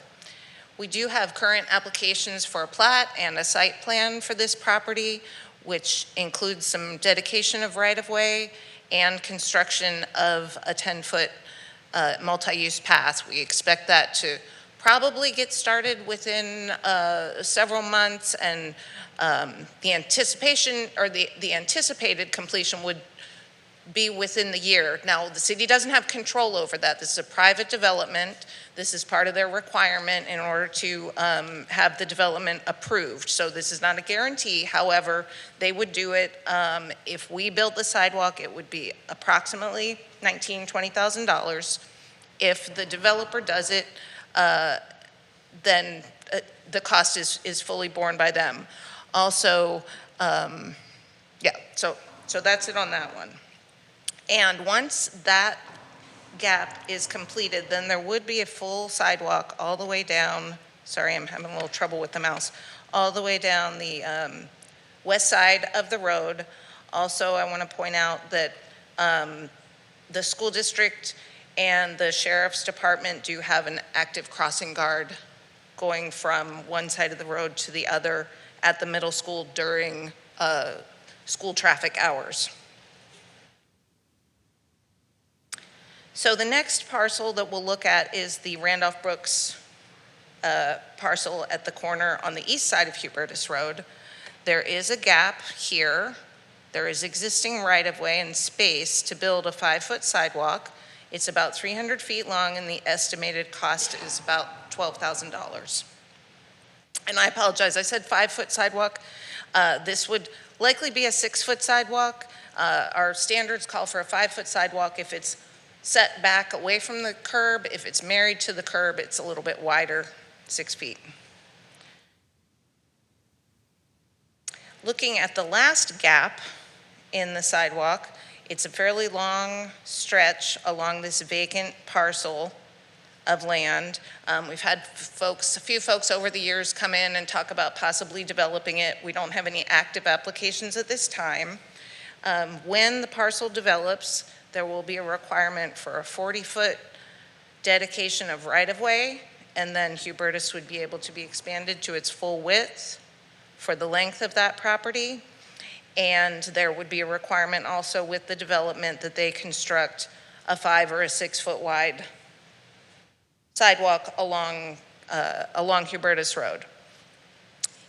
We do have current applications for a plat and a site plan for this property, which includes some dedication of right-of-way and construction of a 10-foot multi-use path. We expect that to probably get started within several months, and the anticipation or the anticipated completion would be within the year. Now, the city doesn't have control over that. This is a private development. This is part of their requirement in order to have the development approved. So this is not a guarantee. However, they would do it. If we built the sidewalk, it would be approximately $19,000, $20,000. If the developer does it, then the cost is fully borne by them. Also, so that's it on that one. And once that gap is completed, then there would be a full sidewalk all the way down, sorry, I'm having a little trouble with the mouse, all the way down the west side of the road. Also, I want to point out that the school district and the sheriff's department do have an active crossing guard going from one side of the road to the other at the middle school during school traffic hours. So the next parcel that we'll look at is the Randolph Brooks parcel at the corner on the east side of Hubertus Road. There is a gap here. There is existing right-of-way and space to build a 5-foot sidewalk. It's about 300 feet long, and the estimated cost is about $12,000. And I apologize, I said 5-foot sidewalk. This would likely be a 6-foot sidewalk. Our standards call for a 5-foot sidewalk if it's set back away from the curb. If it's married to the curb, it's a little bit wider, 6 feet. Looking at the last gap in the sidewalk, it's a fairly long stretch along this vacant parcel of land. We've had a few folks over the years come in and talk about possibly developing it. We don't have any active applications at this time. When the parcel develops, there will be a requirement for a 40-foot dedication of right-of-way, and then Hubertus would be able to be expanded to its full width for the length of that property. And there would be a requirement also with the development that they construct a 5 or a 6-foot wide sidewalk along Hubertus Road.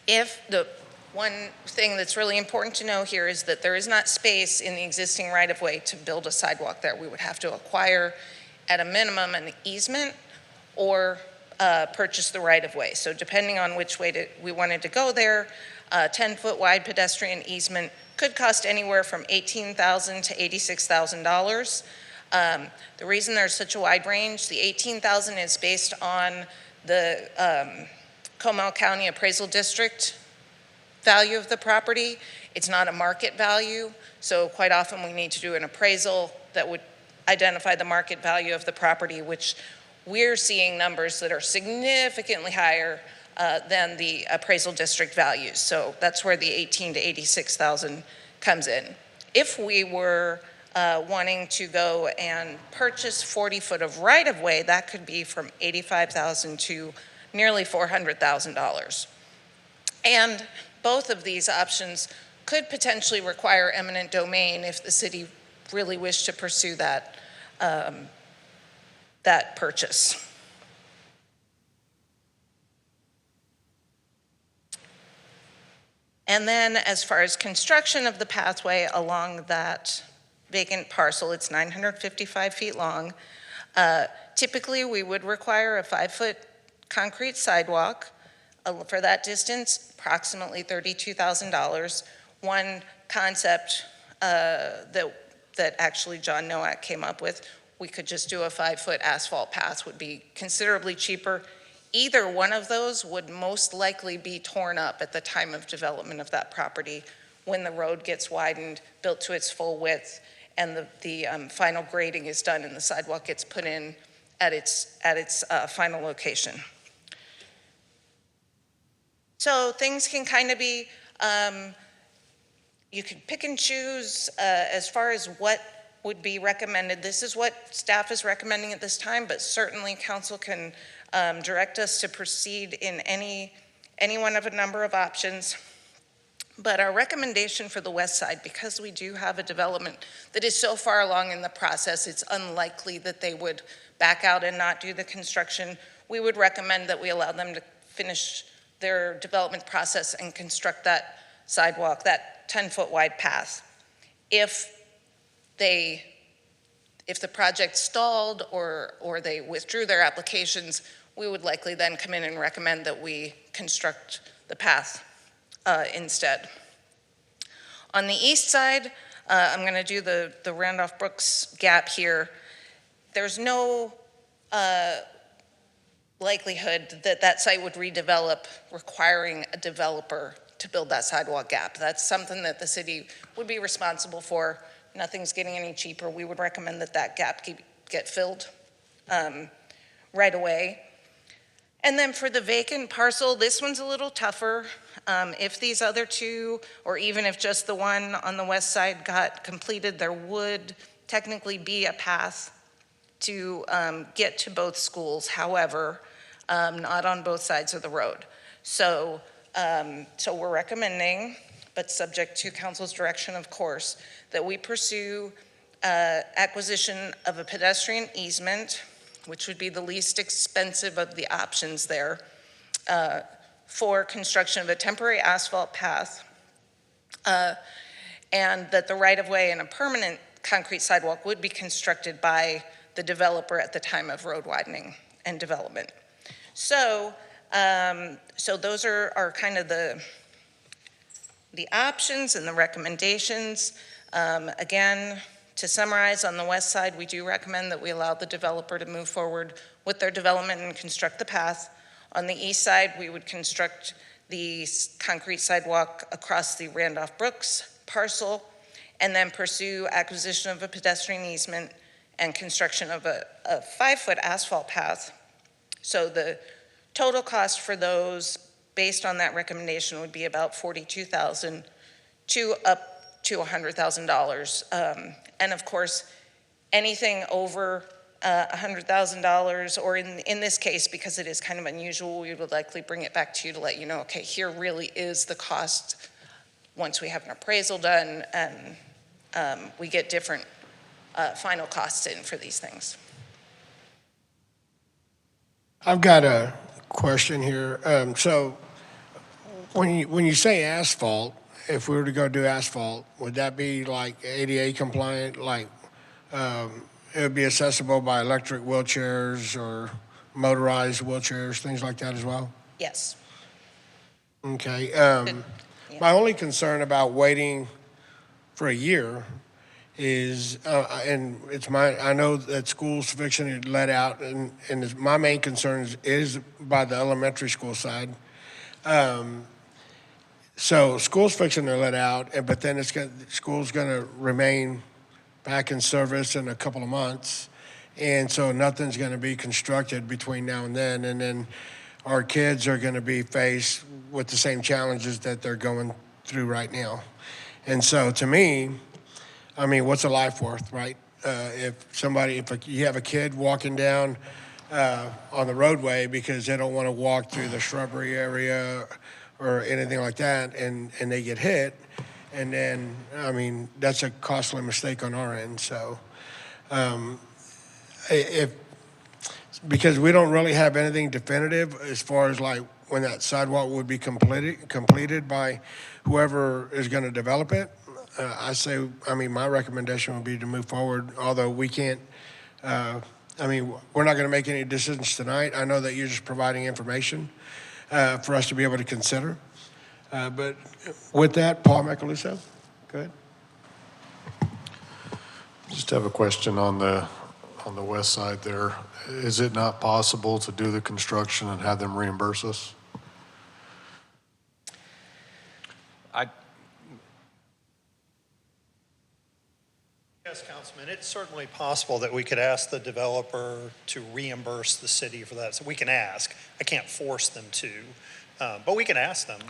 If the one thing that's really important to know here is that there is not space in the existing right-of-way to build a sidewalk there. We would have to acquire at a minimum an easement or purchase the right-of-way. So depending on which way we wanted to go there, a 10-foot wide pedestrian easement could cost anywhere from $18,000 to $86,000. The reason there's such a wide range, the $18,000 is based on the Comal County Appraisal District value of the property. It's not a market value, so quite often we need to do an appraisal that would identify the market value of the property, which we're seeing numbers that are significantly higher than the appraisal district values. So that's where the 18 to 86,000 comes in. If we were wanting to go and purchase 40 foot of right-of-way, that could be from $85,000 to nearly $400,000. And both of these options could potentially require eminent domain if the city really wished to pursue that, that purchase. And then as far as construction of the pathway along that vacant parcel, it's 955 feet long. Typically, we would require a 5-foot concrete sidewalk for that distance, approximately $32,000. One concept that actually John Nowak came up with, we could just do a 5-foot asphalt path, would be considerably cheaper. Either one of those would most likely be torn up at the time of development of that property when the road gets widened, built to its full width, and the final grading is done and the sidewalk gets put in at its final location. So things can kind of be, you can pick and choose as far as what would be recommended. This is what staff is recommending at this time, but certainly council can direct us to proceed in any one of a number of options. But our recommendation for the west side, because we do have a development that is so far along in the process, it's unlikely that they would back out and not do the construction. We would recommend that we allow them to finish their development process and construct that sidewalk, that 10-foot wide path. If the project stalled or they withdrew their applications, we would likely then come in and recommend that we construct the path instead. On the east side, I'm going to do the Randolph Brooks gap here. There's no likelihood that that site would redevelop requiring a developer to build that sidewalk gap. That's something that the city would be responsible for. Nothing's getting any cheaper. We would recommend that that gap get filled right away. And then for the vacant parcel, this one's a little tougher. If these other two, or even if just the one on the west side got completed, there would technically be a path to get to both schools. However, not on both sides of the road. So we're recommending, but subject to council's direction, of course, that we pursue acquisition of a pedestrian easement, which would be the least expensive of the options there, for construction of a temporary asphalt path, and that the right-of-way and a permanent concrete sidewalk would be constructed by the developer at the time of road widening and development. So those are kind of the options and the recommendations. Again, to summarize, on the west side, we do recommend that we allow the developer to move forward with their development and construct the path. On the east side, we would construct the concrete sidewalk across the Randolph Brooks parcel, and then pursue acquisition of a pedestrian easement and construction of a 5-foot asphalt path. So the total cost for those, based on that recommendation, would be about $42,000 to up to $100,000. And of course, anything over $100,000, or in this case, because it is kind of unusual, we would likely bring it back to you to let you know, okay, here really is the cost once we have an appraisal done and we get different final costs in for these things. I've got a question here. So when you say asphalt, if we were to go do asphalt, would that be like ADA compliant, like it would be accessible by electric wheelchairs or motorized wheelchairs, things like that as well? Yes. Okay. Yeah. My only concern about waiting for a year is, and it's I know that schools fiction to let out, and my main concern is by the elementary school side. So school's fixing to let out, but then school's going to remain back in service in a couple of months. And so nothing's going to be constructed between now and then. And then our kids are going to be faced with the same challenges that they're going through right now. And so to me, I mean, what's a life worth, right? If you have a kid walking down on the roadway because they don't want to walk through the shrubbery area or anything like that, and they get hit, and then, I mean, that's a costly mistake on our end. So if because we don't really have anything definitive as far as like when that sidewalk would be completed by whoever is going to develop it. I mean, my recommendation would be to move forward, although we can't, I mean, we're not going to make any decisions tonight. I know that you're just providing information for us to be able to consider. But with that, Paul Macaluso, go ahead. Just have a question on the west side there. Is it not possible to do the construction and have them reimburse us? Yes, Councilman, it's certainly possible that we could ask the developer to reimburse the city for that. So we can ask. I can't force them to, but we can ask them.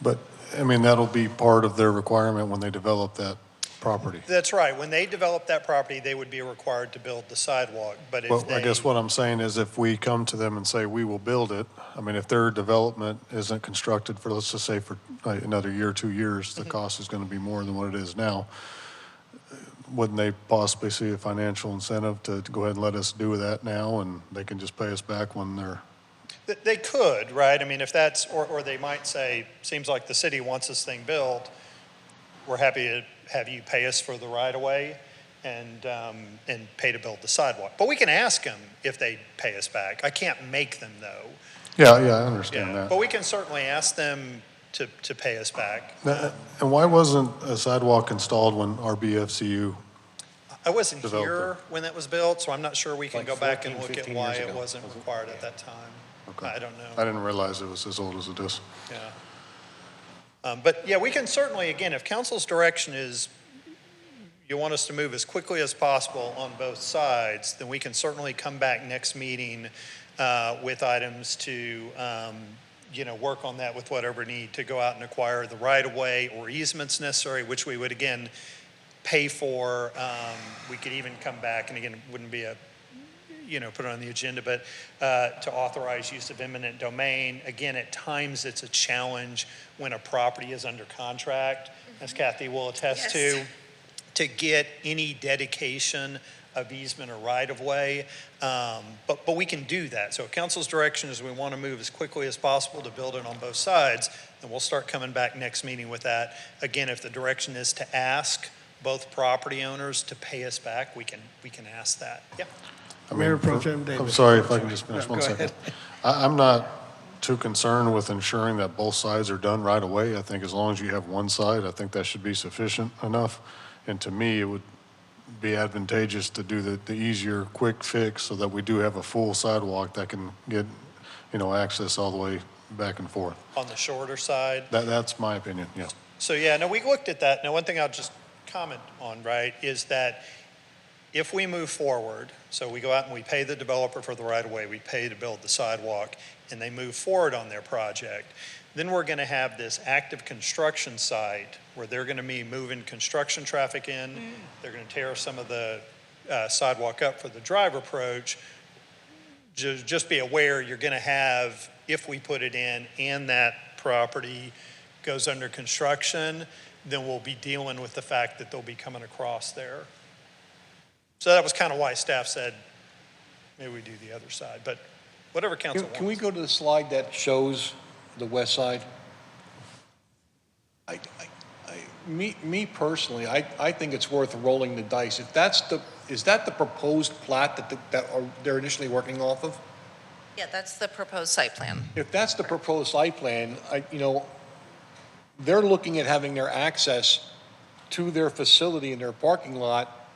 But, I mean, that'll be part of their requirement when they develop that property. That's right. When they develop that property, they would be required to build the sidewalk. But if Well, they, I guess what I'm saying is if we come to them and say, we will build it, I mean, if their development isn't constructed for, let's just say for another year, 2 years, the cost is going to be more than what it is now. Wouldn't they possibly see a financial incentive to go ahead and let us do that now, and they can just pay us back when they're... They could, right? I mean, if that's, or they might say, seems like the city wants this thing built, we're happy to have you pay us for the right-of-way and pay to build the sidewalk. But we can ask them if they pay us back. I can't make them, though. Yeah, I understand that. But we can certainly ask them to pay us back. And why wasn't a sidewalk installed when RBFCU I wasn't developed here when that was built, so I'm not sure we can Like go back 14, and look at 15 why years it ago. wasn't required at that time. Okay. I don't know. I didn't realize it was as old as it is. Yeah. But yeah, we can certainly, again, if council's direction is you want us to move as quickly as possible on both sides, then we can certainly come back next meeting with items to, work on that with whatever need to go out and acquire the right-of-way or easements necessary, which we would, again, pay for. We could even come back, and again, it wouldn't be a, put it on the agenda, but to authorize use of eminent domain. Again, at times it's a challenge when a property is under contract, as Kathy will attest to get any dedication of easement or right-of-way. But we can do that. So if council's direction is we want to move as quickly as possible to build it on both sides, then we'll start coming back next meeting with that. Again, if the direction is to ask both property owners to pay us back, we can ask that. Yeah. Mayor Pro Tem Davis. I'm sorry if I can just finish No, one go second. ahead. I'm not too concerned with ensuring that both sides are done right away. I think as long as you have one side, I think that should be sufficient enough. And to me, it would be advantageous to do the easier, quick fix so that we do have a full sidewalk that can get, access all the way back and forth. On the shorter side. That's my opinion, yeah. So yeah, no, we looked at that. Now, one thing I'll just comment on, right, is that if we move forward, so we go out and we pay the developer for the right-of-way, we pay to build the sidewalk, and they move forward on their project, then we're going to have this active construction site where they're going to be moving construction traffic in. They're going to tear some of the sidewalk up for the drive approach. Just be aware you're going to have, if we put it in and that property goes under construction, then we'll be dealing with the fact that they'll be coming across there. So that was kind of why staff said, maybe we do the other side, but whatever council wants. Can we go to the slide that shows the west side? Me personally, I think it's worth rolling the dice. If that's is that the proposed plat they're initially working off of? Yeah, that's the proposed site plan. If that's the proposed site plan, they're looking at having their access to their facility and their parking lot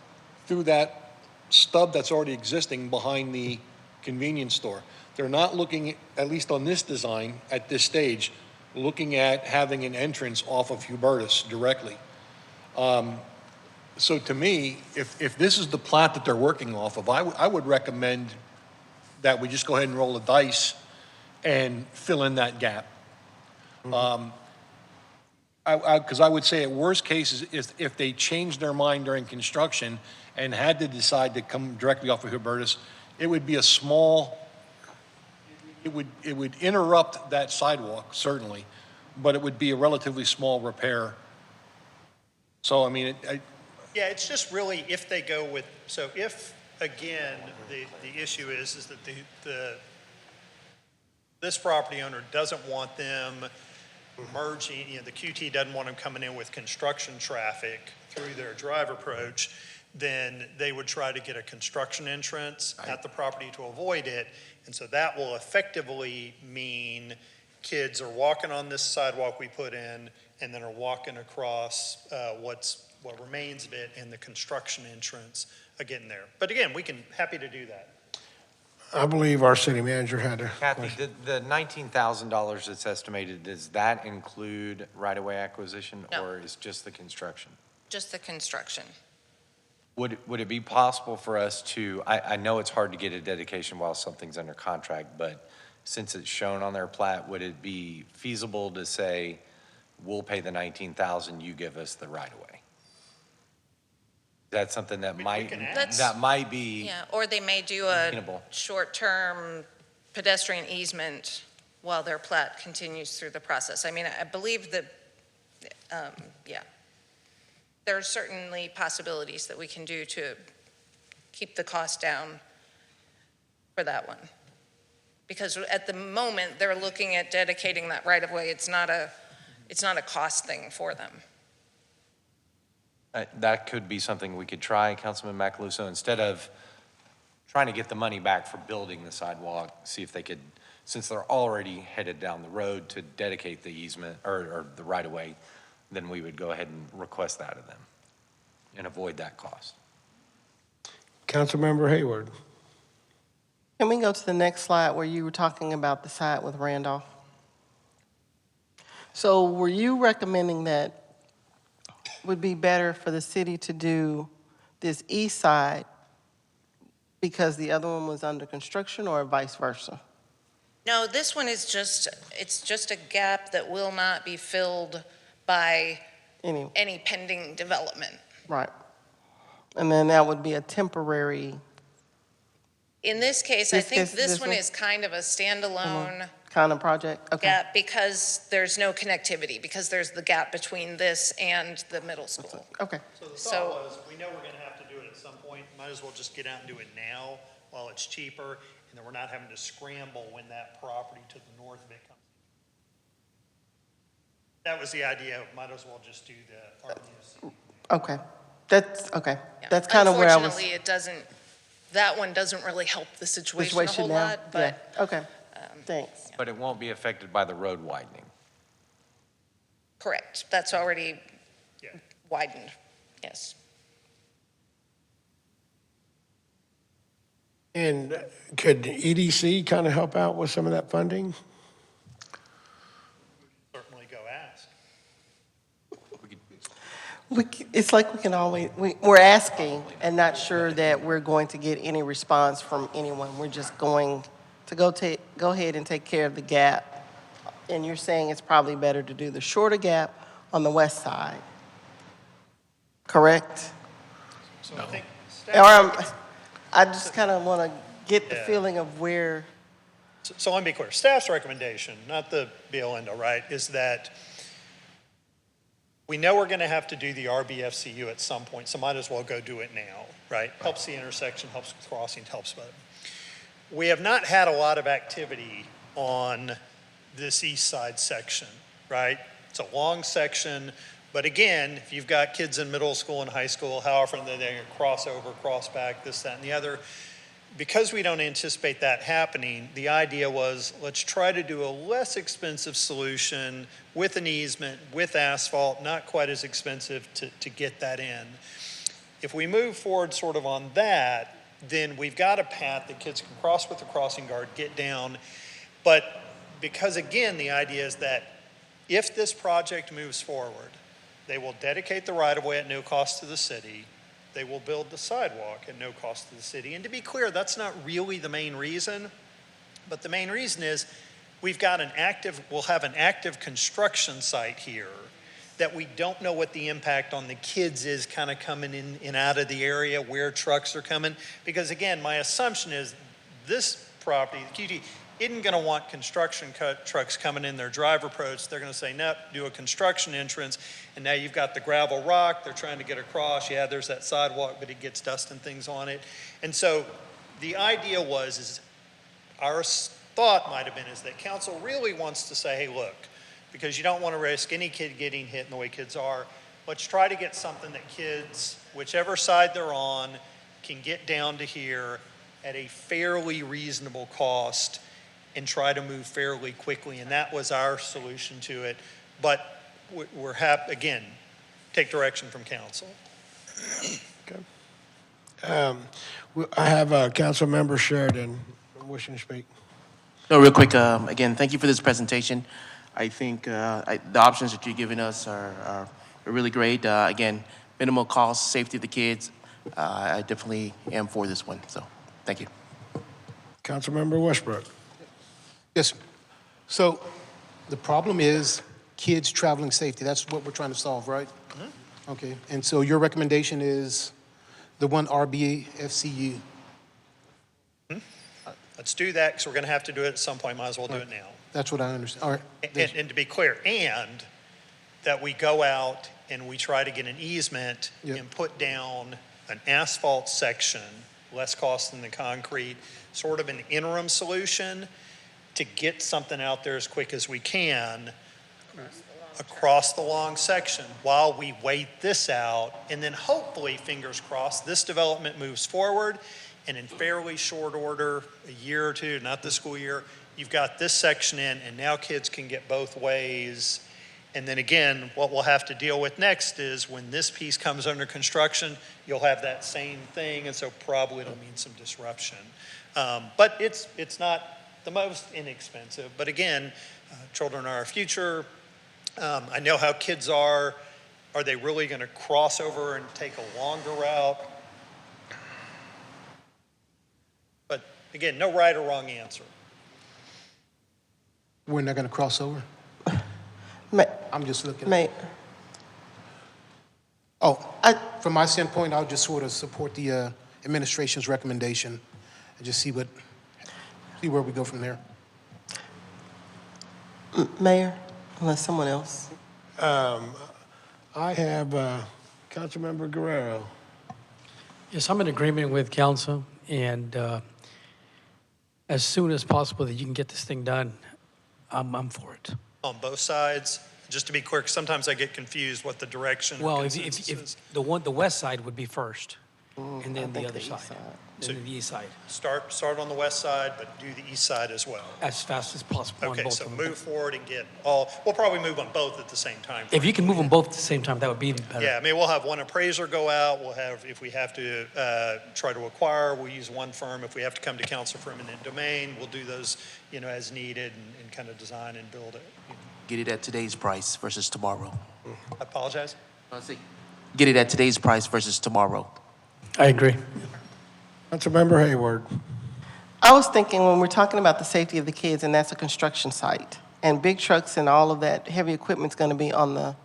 through that stub that's already existing behind the convenience store. They're not looking, at least on this design, at this stage, looking at having an entrance off of Hubertus directly. So to me, if this is the plat that they're working off of, I would recommend that we just go ahead and roll the dice and fill in that gap. Because I would say at worst case is if they changed their mind during construction and had to decide to come directly off of Hubertus, it would be a small, it would interrupt that sidewalk, certainly, but it would be a relatively small repair. So, I mean, Yeah, it's just really if they go with, so if, again, the issue is that this property owner doesn't want them merging, the QT doesn't want them coming in with construction traffic through their drive approach, then they would try to get a construction entrance at the property to avoid it. And so that will effectively mean kids are walking on this sidewalk we put in and then are walking across what remains of it and the construction entrance getting there. But again, happy to do that. I believe our city manager had a Kathy, question. the $19,000 that's estimated, does that include right-of-way acquisition? No. Or is just the construction? Just the construction. Would it be possible for us to, I know it's hard to get a dedication while something's under contract, but since it's shown on their plat, would it be feasible to say, we'll pay the $19,000, you give us the right-of-way? That's something that might be. Yeah, or they may do a Sustainable. short-term pedestrian easement while their plat continues through the process. I mean, I believe that, yeah. There are certainly possibilities that we can do to keep the cost down for that one. Because at the moment, they're looking at dedicating that right-of-way. It's not a cost thing for them. That could be something we could try, Councilman Macaluso, instead of trying to get the money back for building the sidewalk, see if they could, since they're already headed down the road to dedicate the easement or the right-of-way, then we would go ahead and request that of them and avoid that cost. Councilmember Hayward. Can we go to the next slide where you were talking about the side with Randolph? So were you recommending that would be better for the city to do this east side because the other one was under construction, or vice versa? No, this one is it's just a gap that will not be filled by any pending development. Right. And then that would be a temporary. In this case, I think this one is kind of a standalone Kind of project? Okay. gap because there's no connectivity, because there's the gap between this and the middle school. Okay. So the thought was, we know we're going to have to do it at some point. Might as well just get out and do it now while it's cheaper, and then we're not having to scramble when that property to the north of it comes. That was the idea. Might as well just do the RDFC. Okay. That's okay. Yeah. That's kind of where I was. Unfortunately, that one doesn't really help the situation a whole now? lot, but. Yeah. Okay. Thanks. But it won't be affected by the road widening. Correct. That's already widened, yes. And could EDC kind of help out with some of that funding? Certainly go ask. It's like we can always, we're asking and not sure that we're going to get any response from anyone. We're just going to go ahead and take care of the gap. And you're saying it's probably better to do the shorter gap on the west side, correct? So I think I just kind of want to get the feeling of where. So let me be clear. Staff's recommendation, not the be-all end-all, right, is that we know we're going to have to do the RBFCU at some point, so might as well go do it now, right? Helps the intersection, helps with crossings, helps with it. We have not had a lot of activity on this east side section, right? It's a long section. But again, if you've got kids in middle school and high school, how often are they going to cross over, cross back, this, that, and the other? Because we don't anticipate that happening, the idea was, let's try to do a less expensive solution with an easement, with asphalt, not quite as expensive to get that in. If we move forward sort of on that, then we've got a path that kids can cross with the crossing guard, get down. But because again, the idea is that if this project moves forward, they will dedicate the right-of-way at no cost to the city. They will build the sidewalk at no cost to the city. And to be clear, that's not really the main reason, but the main reason is we'll have an active construction site here that we don't know what the impact on the kids is kind of coming in and out of the area where trucks are coming. Because again, my assumption is this property, the QT, isn't going to want construction trucks coming in their drive approach. They're going to say, nope, do a construction entrance. And now you've got the gravel rock. They're trying to get across. Yeah, there's that sidewalk, but it gets dust and things on it. And so the idea is our thought might have been is that council really wants to say, hey, look, because you don't want to risk any kid getting hit in the way kids are, let's try to get something that kids, whichever side they're on, can get down to here at a fairly reasonable cost and try to move fairly quickly. And that was our solution to it. But we're happy, again, take direction from council. I have Council Member Sheridan wishing to speak. No, real quick, again, thank you for this presentation. I think the options that you're giving us are really great. Again, minimal cost, safety of the kids. I definitely am for this one, so thank you. Councilmember Westbrook. Yes. So the problem is kids traveling safety. That's what we're trying to solve, right? Okay. And so your recommendation is the one RBFCU. Let's do that because we're going to have to do it at some point. Might as well do it now. That's what I understand. All right. And to be clear, and that we go out and we try to get an easement and put down an asphalt section, less cost than the concrete, sort of an interim solution to get something out there as quick as we can across the long section while we wait this out. And then hopefully, fingers crossed, this development moves forward and in fairly short order, a year or two, not the school year, you've got this section in and now kids can get both ways. And then again, what we'll have to deal with next is when this piece comes under construction, you'll have that same thing. And so probably it'll mean some disruption. But it's not the most inexpensive. But again, children are our future. I know how kids are. Are they really going to cross over and take a longer route? But again, no right or wrong answer. We're not going to cross over? I'm just looking. From my standpoint, I'll just sort of support the administration's recommendation and just see where we go from there. Mayor, unless someone else. I have Councilmember Guerrero. Yes, I'm in agreement with council, and as soon as possible that you can get this thing done, I'm for it. On both sides, just to be clear, 'cause sometimes I get confused what the direction. Well, of if the west side would be first, and then the other side, and then the east side, Start on the west side, but do the east side as well. as fast as possible on Okay, both so of them. move forward and get all, we'll probably move on both at the same time. If you can move them both at the same time, that would be even better. Yeah, I mean, we'll have one appraiser go out, we'll have, if we have to try to acquire, we'll use one firm. If we have to come to council for eminent domain, we'll do those, as needed and kind of design and build it. Get it at today's price versus tomorrow. I apologize? Get it at today's price versus tomorrow. I agree. Councilmember Hayward. I was thinking when we're talking about the safety of the kids, and that's a construction site, and big trucks and all of that heavy equipment's going to be on the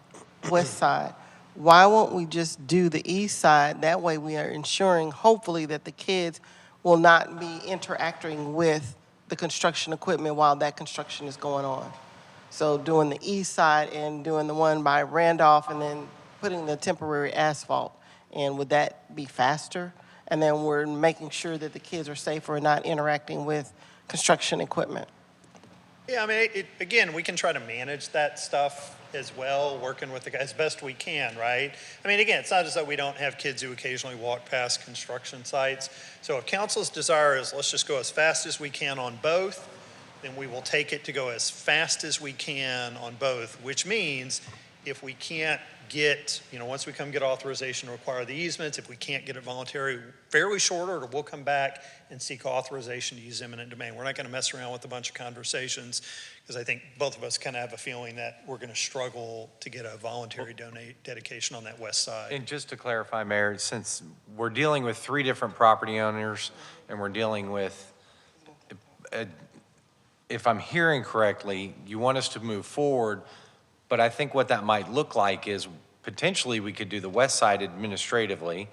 west side, why won't we just do the east side? That way we are ensuring, hopefully, that the kids will not be interacting with the construction equipment while that construction is going on. So doing the east side and doing the one by Randolph and then putting the temporary asphalt. And would that be faster? And then we're making sure that the kids are safer and not interacting with construction equipment. Yeah, I mean, again, we can try to manage that stuff as well, working with the guys as best we can, right? I mean, again, it's not as though we don't have kids who occasionally walk past construction sites. So if council's desire is let's just go as fast as we can on both, then we will take it to go as fast as we can on both, which means if we can't get, once we come get authorization to require the easements, if we can't get it voluntary, fairly short order, we'll come back and seek authorization to use eminent domain. We're not going to mess around with a bunch of conversations because I think both of us kind of have a feeling that we're going to struggle to get a voluntary dedication on that west side. And just to clarify, Mayor, since we're dealing with 3 different property owners and we're dealing with, if I'm hearing correctly, you want us to move forward, but I think what that might look like is potentially we could do the west side administratively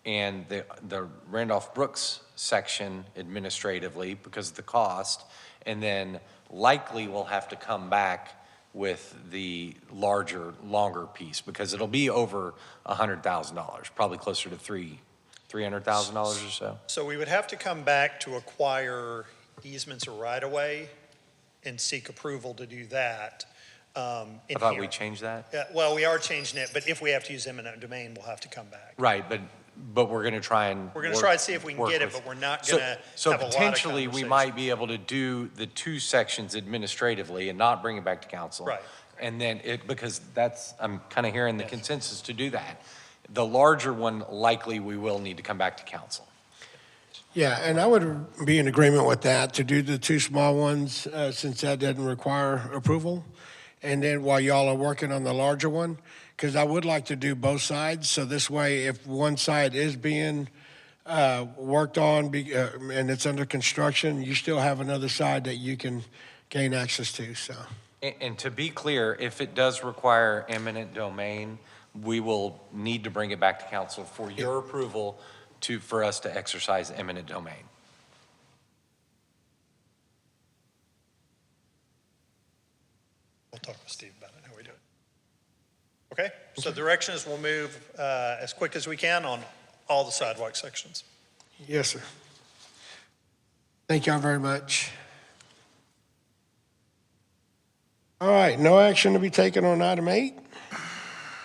and the Randolph Brooks section administratively because of the cost, and then likely we'll have to come back with the longer piece because it'll be over $100,000, probably closer to $300,000 or so. So we would have to come back to acquire easements or right-of-way and seek approval to do that. I thought we changed that. Yeah, well, we are changing it, but if we have to use eminent domain, we'll have to come back. Right, but we're going to try and We're going to try to see if we can get it, but we're not going to have a lot of potentially, we conversation. might be able to do the 2 sections administratively and not bring it back to council. Right. And then because I'm kind of hearing the consensus to do that. The larger one, likely we will need to come back to council. Yeah, and I would be in agreement with that, to do the 2 small ones, since that doesn't require approval. And then while y'all are working on the larger one, because I would like to do both sides, so this way, if one side is being worked on and it's under construction, you still have another side that you can gain access to, so. And to be clear, if it does require eminent domain, we will need to bring it back to council for your approval for us to exercise eminent domain. We'll talk with Steve about it, how we do it. Okay, so the direction is we'll move as quick as we can on all the sidewalk sections. Yes, sir. Thank y'all very much. All right, no action to be taken on item 8.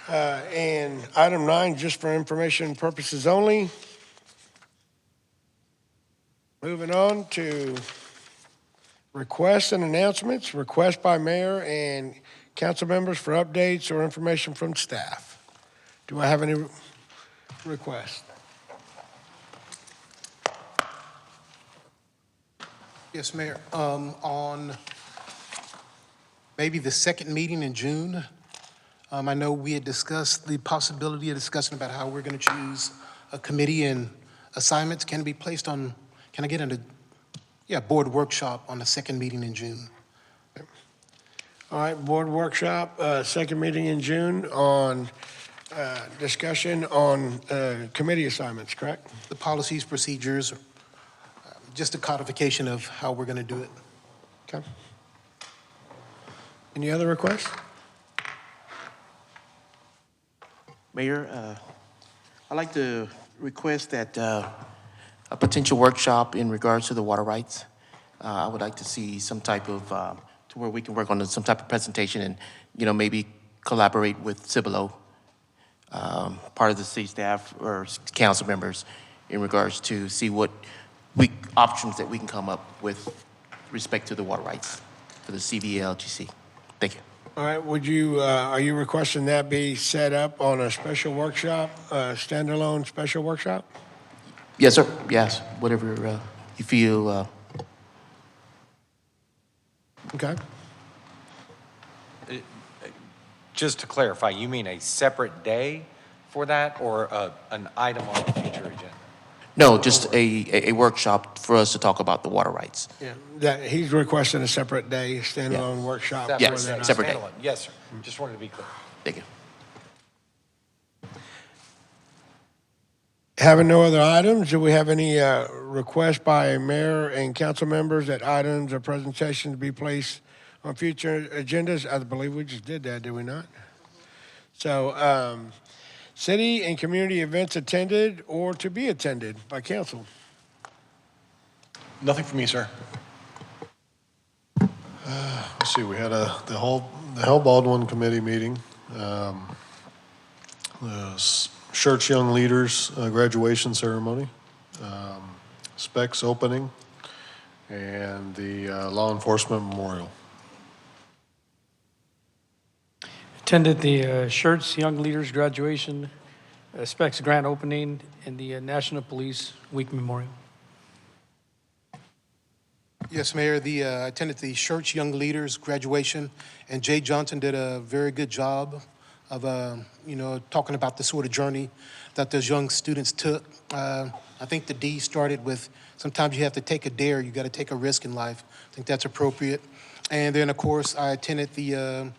And item 9, just for information purposes only. Moving on to requests and announcements. Requests by mayor and council members for updates or information from staff. Do I have any requests? Yes, Mayor. On maybe the second meeting in June, I know we had discussed the possibility of discussing about how we're going to choose a committee and assignments can be placed on, can I get into, board workshop on the second meeting in June. All right, board workshop, second meeting in June on discussion on committee assignments, correct? The policies, procedures, just a codification of how we're going to do it. Okay. Any other requests? Mayor, I'd like to request that a potential workshop in regards to the water rights. I would like to see some type of, to where we can work on some type of presentation and, maybe collaborate with Cibolo, part of the city staff or council members in regards to see what options that we can come up with respect to the water rights for the CVLGC. Thank you. All right, are you requesting that be set up on a special workshop, standalone special workshop? Yes, sir. Yes, whatever you feel. Okay. Just to clarify, you mean a separate day for that or an item on the future agenda? No, just a workshop for us to talk about the water rights. Yeah, that, he's requesting a separate day, standalone workshop. Yeah, for that. separate day. Standalone. Yes, sir. Just wanted to be clear. Thank you. Having no other items, do we have any requests by mayor and council members that items or presentations be placed on future agendas? I believe we just did that, did we not? So, city and community events attended or to be attended by council? Nothing for me, sir. Let's see, we had the Hal Baldwin Committee meeting, the Schertz Young Leaders graduation ceremony, Specs opening, and the Law Enforcement Memorial. Attended the Schertz Young Leaders Graduation, Specs Grand Opening, and the National Police Week Memorial. Yes, Mayor, I attended the Schertz Young Leaders graduation, and Jay Johnson did a very good job of, talking about the sort of journey that those young students took. I think the D started with, sometimes you have to take a dare, you got to take a risk in life. I think that's appropriate. And then, of course, I attended the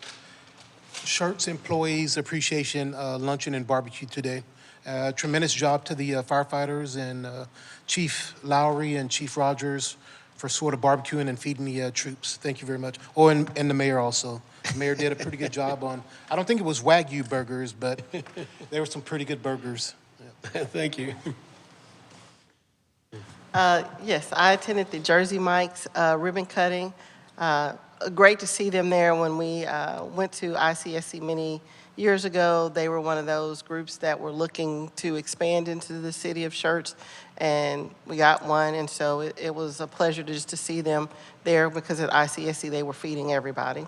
Schertz Employees Appreciation Luncheon and Barbecue today. Tremendous job to the firefighters and Chief Lowry and Chief Rogers for sort of barbecuing and feeding the troops. Thank you very much. Oh, and the mayor also. The mayor did a pretty good job on, I don't think it was Wagyu burgers, but there were some pretty good burgers. Thank you. Yes, I attended the Jersey Mike's ribbon cutting. Great to see them there. When we went to ICSC many years ago, they were one of those groups that were looking to expand into the city of Schertz, and we got one, and so it was a pleasure to see them there, because at ICSC they were feeding everybody.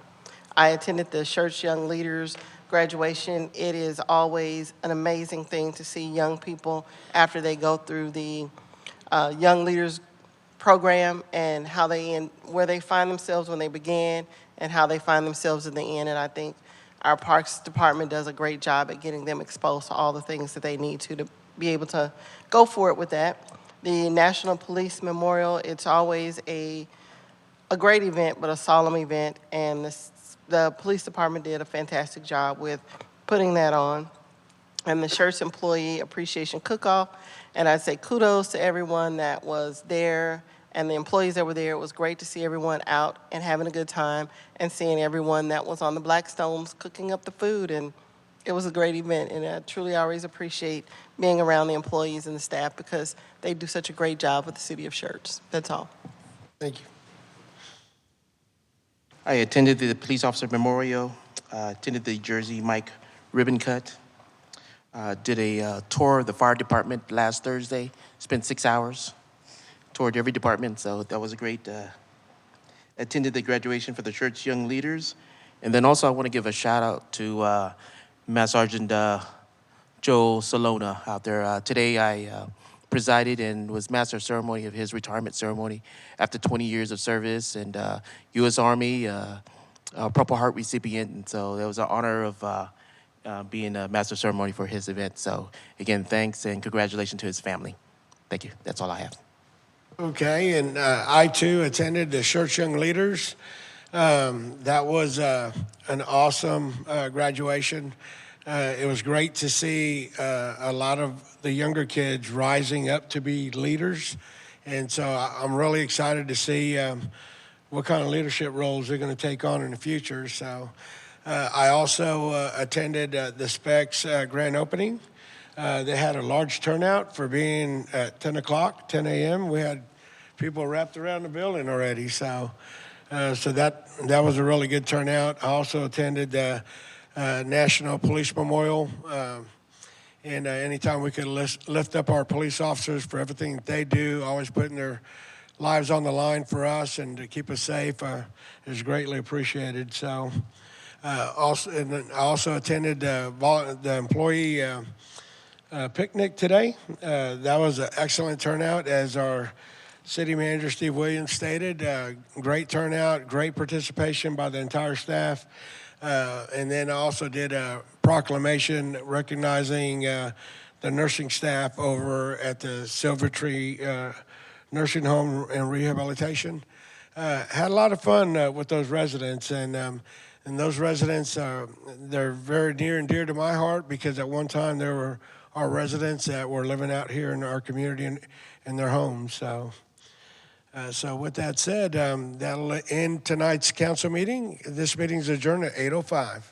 I attended the Schertz Young Leaders graduation. It is always an amazing thing to see young people after they go through the Young Leaders program, and how where they find themselves when they began and how they find themselves in the end. And I think our Parks Department does a great job at getting them exposed to all the things that they need to be able to go for it with that. The National Police Memorial, it's always a great event, but a solemn event, and the police department did a fantastic job with putting that on. And the Schertz Employee Appreciation Cook-Off, and I'd say kudos to everyone that was there and the employees that were there. It was great to see everyone out and having a good time, and seeing everyone that was on the Blackstones cooking up the food, and it was a great event. And I truly always appreciate being around the employees and the staff, because they do such a great job with the city of Schertz. That's all. Thank you. I attended the Police Officer Memorial, attended the Jersey Mike ribbon cut, did a tour of the fire department last Thursday, spent 6 hours, toured every department, so that was a great, attended the graduation for the Schertz Young Leaders. And then also I want to give a shout out to Master Sergeant Joe Salona out there. Today I presided and was master of ceremony of his retirement ceremony after 20 years of service, and U.S. Army Purple Heart recipient, and so it was an honor of being a master of ceremony for his event. So again, thanks and congratulations to his family. Thank you. That's all I have. Okay, and I too attended the Schertz Young Leaders. That was an awesome graduation. It was great to see a lot of the younger kids rising up to be leaders. And so I'm really excited to see what kind of leadership roles they're going to take on in the future. So I also attended the Specs grand opening. They had a large turnout for being at 10 o'clock, 10 a.m. We had people wrapped around the building already. So that was a really good turnout. I also attended the National Police Memorial. And anytime we could lift up our police officers for everything that they do, always putting their lives on the line for us and to keep us safe, is greatly appreciated. So I also attended the employee picnic today. That was an excellent turnout, as our City Manager Steve Williams stated. Great turnout, great participation by the entire staff. And then I also did a proclamation recognizing the nursing staff over at the Silver Tree Nursing Home and Rehabilitation. Had a lot of fun with those residents, and those residents, they're very near and dear to my heart, because at one time there were our residents that were living out here in our community and in their homes. So with that said, that'll end tonight's council meeting. This meeting is adjourned at 8:05.